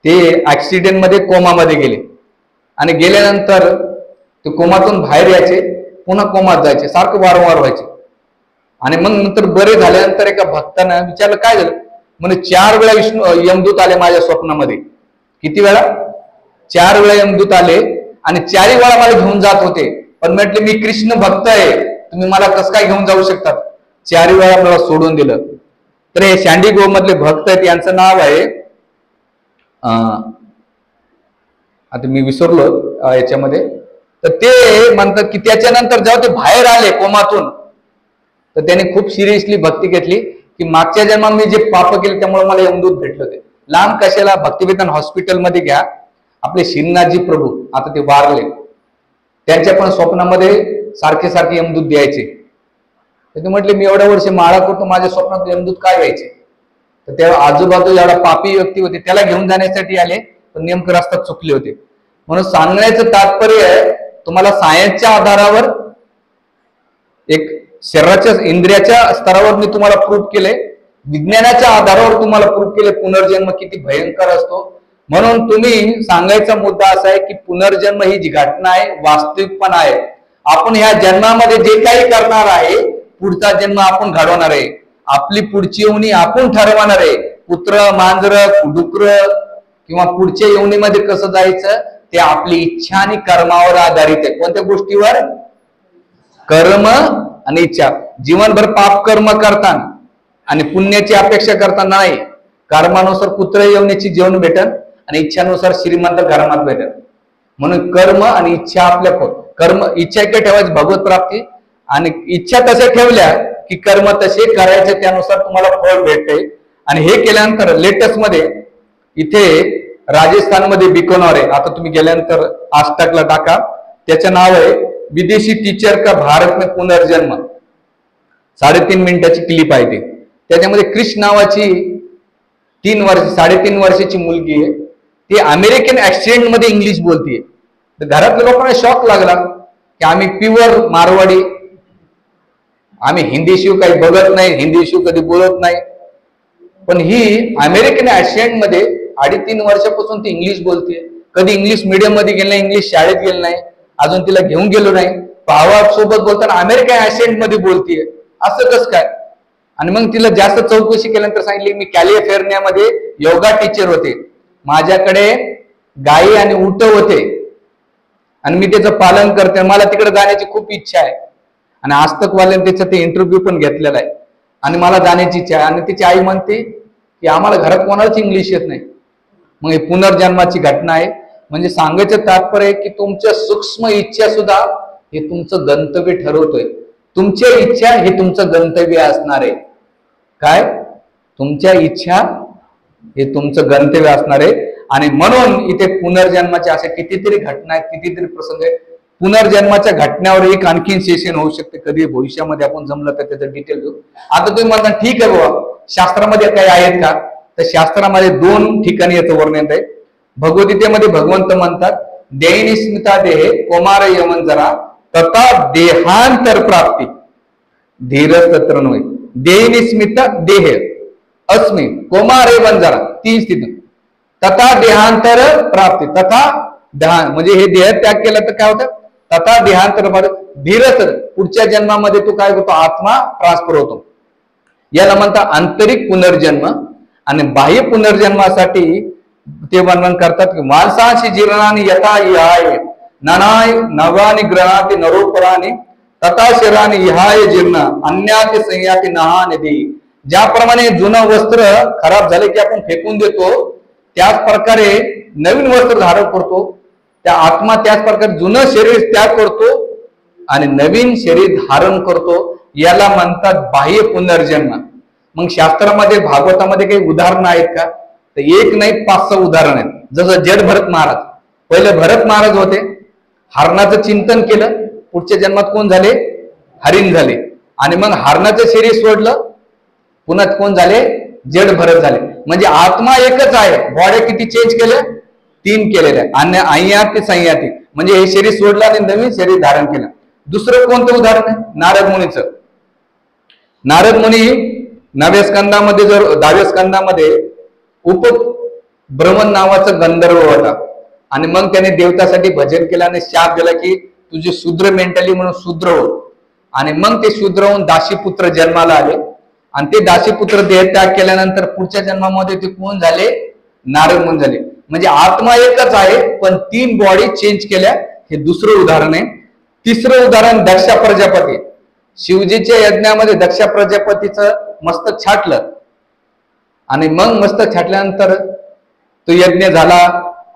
[SPEAKER 1] ते ऍक्सिडेंट मध्ये कोमामध्ये गेले आणि गेल्यानंतर ते कोमातून बाहेर यायचे, पुन्हा कोमात जायचे, सारखं वारंवार व्हायचे. आणि मग नंतर बरे झाल्यानंतर एका भक्तानं विचारलं काय झालं. म्हणजे 4 वेळा यमदूत आले माझ्या स्वप्नामध्ये. किती वेळा? 4 वेळा यमदूत आले आणि 4ही वेळा मला घेऊन जात होते. पण म्हटले मी कृष्ण भक्त आहे, तुम्ही मला कसं काय घेऊन जाऊ शकतात. 4ही वेळा मला सोडून दिलं. तर हे सॅन्डिगो मधले भक्त आहेत, यांचं नाव आहे आता मी विसरलो याच्यामध्ये. तर ते म्हणतात की त्याच्यानंतर जेव्हा ते बाहेर आले कोमातून तर त्याने खूप सिरियसली भक्ती घेतली की मागच्या जन्मात मी जे पाप केले त्यामुळे मला यमदूत भेटले होते. लांब कशाला, भक्तिवेदांत हॉस्पिटलमध्ये घ्या. आपले श्रीनाथजी प्रभू आता ते वारले, त्यांच्या पण स्वप्नामध्ये सारखे सारखे यमदूत द्यायचे. तर ते म्हटले मी एवढ्या वर्ष माळा करतो, माझ्या स्वप्नात यमदूत काय व्हायचे. तर त्या आजूबाजू एवढा पापी व्यक्ती होते त्याला घेऊन जाण्यासाठी आले, पण नेमकं रस्ता चुकले होते. म्हणून सांगण्याचं तात्पर्य आहे तुम्हाला सायन्सच्या आधारावर एक शरीराच्या इंद्रियाच्या स्तरावर मी तुम्हाला प्रूफ केले, विज्ञानाच्या आधारावर तुम्हाला प्रूफ केले पुनर्जन्म किती भयंकर असतो. म्हणून तुम्ही सांगायचा मुद्दा असा आहे की पुनर्जन्म ही जी घटना आहे वास्तविक पण आहे. आपण ह्या जन्मामध्ये जे काही करणार आहे पुढचा जन्म आपण घडवणार आहे. आपली पुढची येवणी आपण ठरवणार आहे. पुत्र मांजर डुकर किंवा पुढच्या येवणीमध्ये कसं जायचं ते आपली इच्छा आणि कर्मावर आधारित आहे. कोणत्या गोष्टीवर? कर्म आणि इच्छा. जीवनभर पाप कर्म करताना आणि पुण्याची अपेक्षा करताना नाही. कर्मानुसार पुत्र येवण्याची जीवन भेटन आणि इच्छानुसार श्रीमंत घरात भेटन. म्हणून कर्म आणि इच्छा आपल्या कर्म इच्छा इकडे ठेवायची भगवत प्राप्ती आणि इच्छा तसे ठेवल्या की कर्म तसे करायचे, त्यानुसार तुम्हाला फळ भेटते. आणि हे केल्यानंतर लेटेस्ट मध्ये इथे राजस्थानमध्ये बिकानेर आहे. आता तुम्ही गेल्यानंतर आजतकला टाका, त्याचं नाव आहे विदेशी टीचर का भारत में पुनर्जन्म. 3.5 मिनिटाची क्लिप आहे ती. त्याच्यामध्ये क्रिश नावाची 3.5 वर्षाची मुलगी आहे, ती अमेरिकन ऍक्सेंट मध्ये इंग्लिश बोलतीये. तर घरातल्या लोकांना शॉक लागला की आम्ही प्युअर मारवाडी, आम्ही हिंदी शिव काही बघत नाही, हिंदी शिव कधी बोलत नाही, पण ही अमेरिकन ऍक्सेंट मध्ये 3.5 वर्षापासून ती इंग्लिश बोलतीये. कधी इंग्लिश मीडियम मध्ये गेली नाही, इंग्लिश शाळेत गेली नाही, अजून तिला घेऊन गेलो नाही, भावासोबत बोलताना अमेरिकन ऍक्सेंट मध्ये बोलतीये. असं कसं काय? आणि मग तिला जास्त चौकशी केल्यानंतर सांगितले मी कॅलिफोर्नियामध्ये योगा टीचर होते, माझ्याकडे गायी आणि उंट होते आणि मी त्याचं पालन करते, मला तिकडे जाण्याची खूप इच्छा आहे. आणि आजतकवाल्याने त्याचा ते इंटरव्ह्यू पण घेतलेला आहे आणि मला जाण्याची इच्छा आहे. आणि तिची आई म्हणते की आम्हाला घरात कोणालाच इंग्लिश येत नाही. मग ही पुनर्जन्माची घटना आहे. म्हणजे सांगायचं तात्पर्य आहे की तुमच्या सूक्ष्म इच्छा सुद्धा हे तुमचं गंतव्य ठरवतोय. तुमच्या इच्छा हे तुमचं गंतव्य असणार आहे. काय? तुमच्या इच्छा हे तुमचं गंतव्य असणार आहे. आणि म्हणून इथे पुनर्जन्माच्या अशा कितीतरी घटना आहेत, कितीतरी प्रसंग आहेत. पुनर्जन्माच्या घटनेवर एक आणखीन सेशन होऊ शकते कधी भविष्यामध्ये, आपण जमलं तर त्याचं डिटेल घेऊ. आता तुम्ही म्हणता ठीक आहे बाबा, शास्त्रामध्ये काही आहेत का? तर शास्त्रामध्ये 2 ठिकाणी याचं वर्णन आहे. भगवद्गीतेमध्ये भगवंत म्हणतात देहिनिस्मिता देहे कोमार यमन जरा तथा देहांतर प्राप्ती धीरज तत्र नव्हे. देहिनिस्मिता देह अस्मि कोमारे बंजारा 3 स्थिती तथा देहांतर प्राप्ती. तथा देहान म्हणजे हे देह त्याग केला तर काय होतं? तथा देहांतर धीरज, पुढच्या जन्मामध्ये तो काय होतो? आत्मा ट्रान्सफर होतो. याला म्हणतात आंतरिक पुनर्जन्म. आणि बाह्य पुनर्जन्मासाठी ते वर्णन करतात की माणसांशी जीर्णानी यथा इहाय नानाय नवानी ग्रहाती नरोपरानी तथा शरानी इहाय जीर्ण अन्याती संयाती नहाने दे. ज्याप्रमाणे जुनं वस्त्र खराब झाले की आपण फेकून देतो, त्याच प्रकारे नवीन वस्त्र धारण करतो. त्या आत्मा त्याच प्रकारे जुनं शरीर त्याग करतो आणि नवीन शरीर धारण करतो. याला म्हणतात बाह्य पुनर्जन्म. मग शास्त्रामध्ये भागवतामध्ये काही उदाहरणं आहेत का? तर एक नाही 5-6 उदाहरण आहेत. जसं जड भरत महाराज, पहिले भरत महाराज होते, हरणाचं चिंतन केलं, पुढच्या जन्मात कोण झाले? हरिण झाले. आणि मग हरणाचं शरीर सोडलं, पुन्हा कोण झाले? जड भरत झाले. म्हणजे आत्मा एकच आहे, बॉड्या किती चेंज केल्या? 3 केलेल्या. आणि अय्याती संयाती म्हणजे हे शरीर सोडलं आणि नवीन शरीर धारण केलं. दुसरं कोणतं उदाहरण आहे? नारद मुनीचं. नारद मुनी 9व्या स्कंदामध्ये, जर 10व्या स्कंदामध्ये उपब्रह्मन नावाचा गंधर्व होता आणि मग त्याने देवतासाठी भजन केलं आणि शाप दिला की तुझे शूद्र मेंटली म्हणून शूद्र हो. आणि मग ते शूद्र होऊन दासीपुत्र जन्माला आले आणि ते दासीपुत्र देहत्याग केल्यानंतर पुढच्या जन्मामध्ये ते कोण झाले? नारद मुनी झाले. म्हणजे आत्मा एकच आहे पण 3 बॉडी चेंज केल्या. हे दुसरं उदाहरण आहे. तिसरं उदाहरण दक्ष प्रजापती. शिवजीच्या यज्ञामध्ये दक्ष प्रजापतीचं मस्तक छाटलं आणि मग मस्तक छाटल्यानंतर तो यज्ञ झाला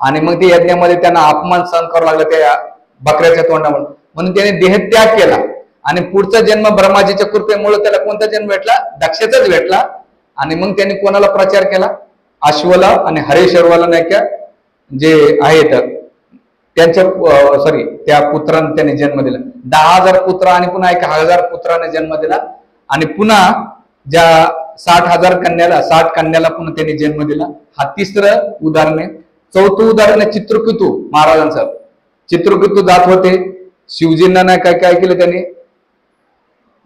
[SPEAKER 1] आणि मग ते यज्ञामध्ये त्यांना अपमान सहन करावा लागला त्या बकऱ्याच्या तोंडामुळे, म्हणून त्याने देहत्याग केला. आणि पुढचा जन्म ब्रह्माजीच्या कृपेमुळे त्याला कोणता जन्म भेटला? दक्षाचाच भेटला. आणि मग त्यांनी कोणाला प्रचार केला? अश्वला आणि हरेश्वरवाला नाही का जे आहेत त्यांच्या त्या पुत्रांना त्याने जन्म दिला. 10,000 पुत्र आणि पुन्हा 1,000 पुत्राने जन्म दिला. आणि पुन्हा ज्या 60,000 कन्याला पुन्हा त्यांनी जन्म दिला. हा तिसरं उदाहरण आहे. चौथं उदाहरण आहे चित्रकेतू महाराजांचं. चित्रकेतू जात होते, शिवजींना नाही काय केलं त्यांनी?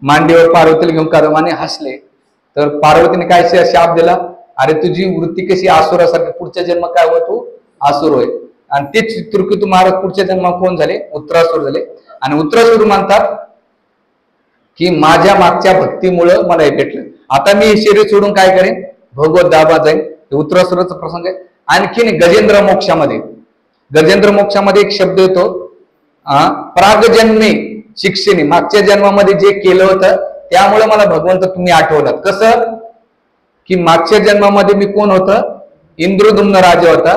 [SPEAKER 1] मांडीवर पार्वतीला घेऊन कदमाने हसले तर पार्वतीने काय शाप दिला? अरे तुझी वृत्ती कशी आसुरासारखी, पुढच्या जन्म काय होय? तू आसुर होय. आणि ते चित्रकेतू महाराज पुढच्या जन्मात कोण झाले? उत्तरासुर झाले. आणि उत्तरासुर म्हणतात की माझ्या मागच्या भक्तीमुळे मला हे भेटलं, आता मी हे शरीर सोडून काय करेन? भगवत दाबा जाईन. उत्तरासुराचा प्रसंग आहे. आणखीन गजेंद्र मोक्षामध्ये एक शब्द येतो प्रागजन्मे शिक्षेने, मागच्या जन्मामध्ये जे केलं होतं त्यामुळे मला भगवंत तुम्ही आठवलात. कसं की मागच्या जन्मामध्ये मी कोण होतं? इंद्रदुम्न राजा होता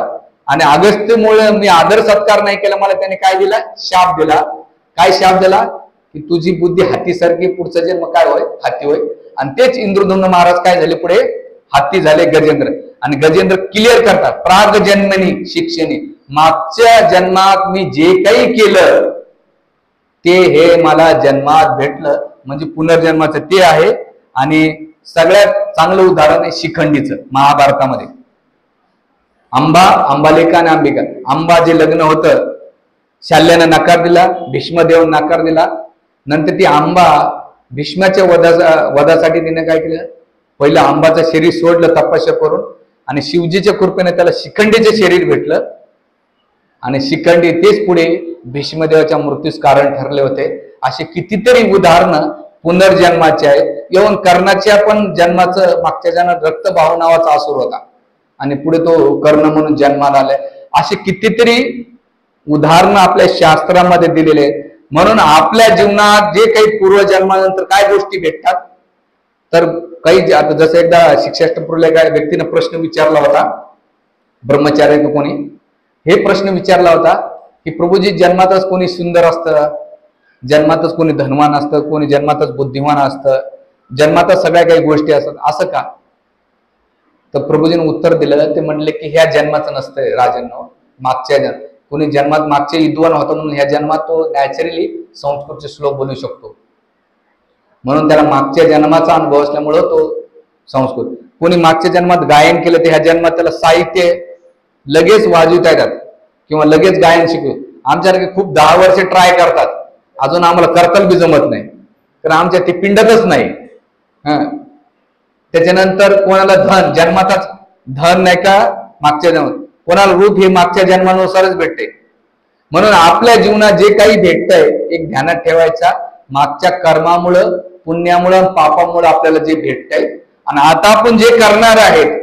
[SPEAKER 1] आणि अगस्त्यमुळे मी आदर सत्कार नाही केला, मला त्याने काय दिला? शाप दिला. काय शाप दिला? की तुझी बुद्धी हातीसारखी, पुढचा जन्म काय होय? हाती होय. आणि तेच इंद्रदुम्न महाराज काय झाले? पुढे हाती झाले, गजेंद्र. आणि गजेंद्र क्लिअर करतात, प्राग जन्मनी शिक्षणी, मागच्या जन्मात मी जे काही केलं ते हे मला जन्मात भेटलं, म्हणजे पुनर्जन्माचं ते आहे. आणि सगळ्यात चांगलं उदाहरण आहे शिखंडीचं महाभारतामध्ये. अंबालिका आणि अंबिका. अंबा जे लग्न होतं, शाल्यानं नकार दिला, भीष्मदेव नकार दिला. नंतर ती अंबा भीष्माच्या वधासाठी तिने काय केलं, पहिलं अंबाचं शरीर सोडलं तपस्या करून, आणि शिवजीच्या कृपेने त्याला शिखंडीचे शरीर भेटलं. आणि शिखंडी तेच पुढे भीष्मदेवाच्या मृत्यूस कारण ठरले होते. असे कितीतरी उदाहरणं पुनर्जन्माचे आहेत. येऊन कर्णाच्या पण जन्माचं मागच्या जन्मात रक्तभाव नावाचा असुर होता आणि पुढे तो कर्ण म्हणून जन्माला आलाय. असे कितीतरी उदाहरणं आपल्या शास्त्रामध्ये दिलेले आहेत. म्हणून आपल्या जीवनात जे काही पूर्वजन्मानंतर काय गोष्टी भेटतात, तर काही आता जसं एकदा शिक्षाष्टपूरला एका व्यक्तीने प्रश्न विचारला होता, ब्रह्मचार्य कोणी हे प्रश्न विचारला होता की प्रभूजी, जन्मातच कोणी सुंदर असतं, जन्मातच कोणी धनवान असतं, कोणी जन्मातच बुद्धिमान असतं, जन्मातच सगळ्या काही गोष्टी असतात, असं का? तर प्रभूजीने उत्तर दिलं, ते म्हणले की ह्या जन्माचं नसतंय राजांनो, मागच्या जन्म कोणी जन्मात मागचे विद्वान होता म्हणून ह्या जन्मात तो नॅचरली संस्कृतचे श्लोक बोलू शकतो, म्हणून त्याला मागच्या जन्माचा अनुभव असल्यामुळं तो संस्कृत. कोणी मागच्या जन्मात गायन केलं तर ह्या जन्मात त्याला साहित्य लगेच वाजवता येतात किंवा लगेच गायन शिकू. आमच्यासारखे खूप 10 वर्ष ट्राय करतात, अजून आम्हाला करतल बी जमत नाही, कारण आमच्या ती पिंडतच नाही. त्याच्यानंतर कोणाला धन जन्मातच धन नाही का मागच्या जन्मात, कोणाला रूप हे मागच्या जन्मानुसारच भेटते. म्हणून आपल्या जीवनात जे काही भेटतंय एक ध्यानात ठेवायचा, मागच्या कर्मामुळं, पुण्यामुळं, पापामुळं आपल्याला जे भेटतंय आणि आता आपण जे करणार आहेत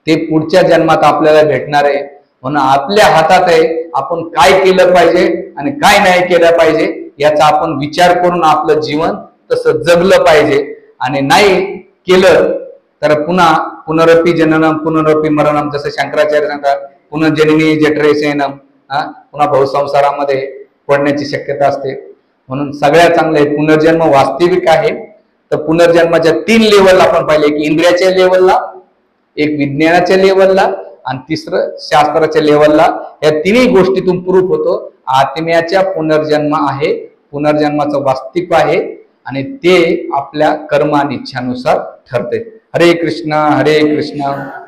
[SPEAKER 1] ते पुढच्या जन्मात आपल्याला भेटणार आहे. म्हणून आपल्या हातात आहे आपण काय केलं पाहिजे आणि काय नाही केलं पाहिजे याचा आपण विचार करून आपलं जीवन तसं जगलं पाहिजे. आणि नाही केलं तर पुन्हा पुनरपी जननम पुनरपी मरणम, जसं शंकराचार्य सांगतात, पुनर्जननी जठरेशयनम, पुन्हा बहुसंसारामध्ये पडण्याची शक्यता असते. म्हणून सगळ्यात चांगलं आहे पुनर्जन्म वास्तविक आहे. तर पुनर्जन्माच्या 3 लेवल आपण पाहिले, एक इंद्रियाच्या लेवलला, एक विज्ञानाच्या लेवलला आणि तिसरं शास्त्राच्या लेवलला. या तिन्ही गोष्टीतून प्रूफ होतो आत्म्याच्या पुनर्जन्म आहे, पुनर्जन्माचं वास्तविक आहे आणि ते आपल्या कर्म आणि इच्छानुसार ठरते. हरे कृष्णा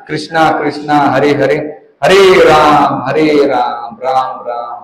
[SPEAKER 1] कृष्णा कृष्णा हरे हरे, हरे राम राम राम.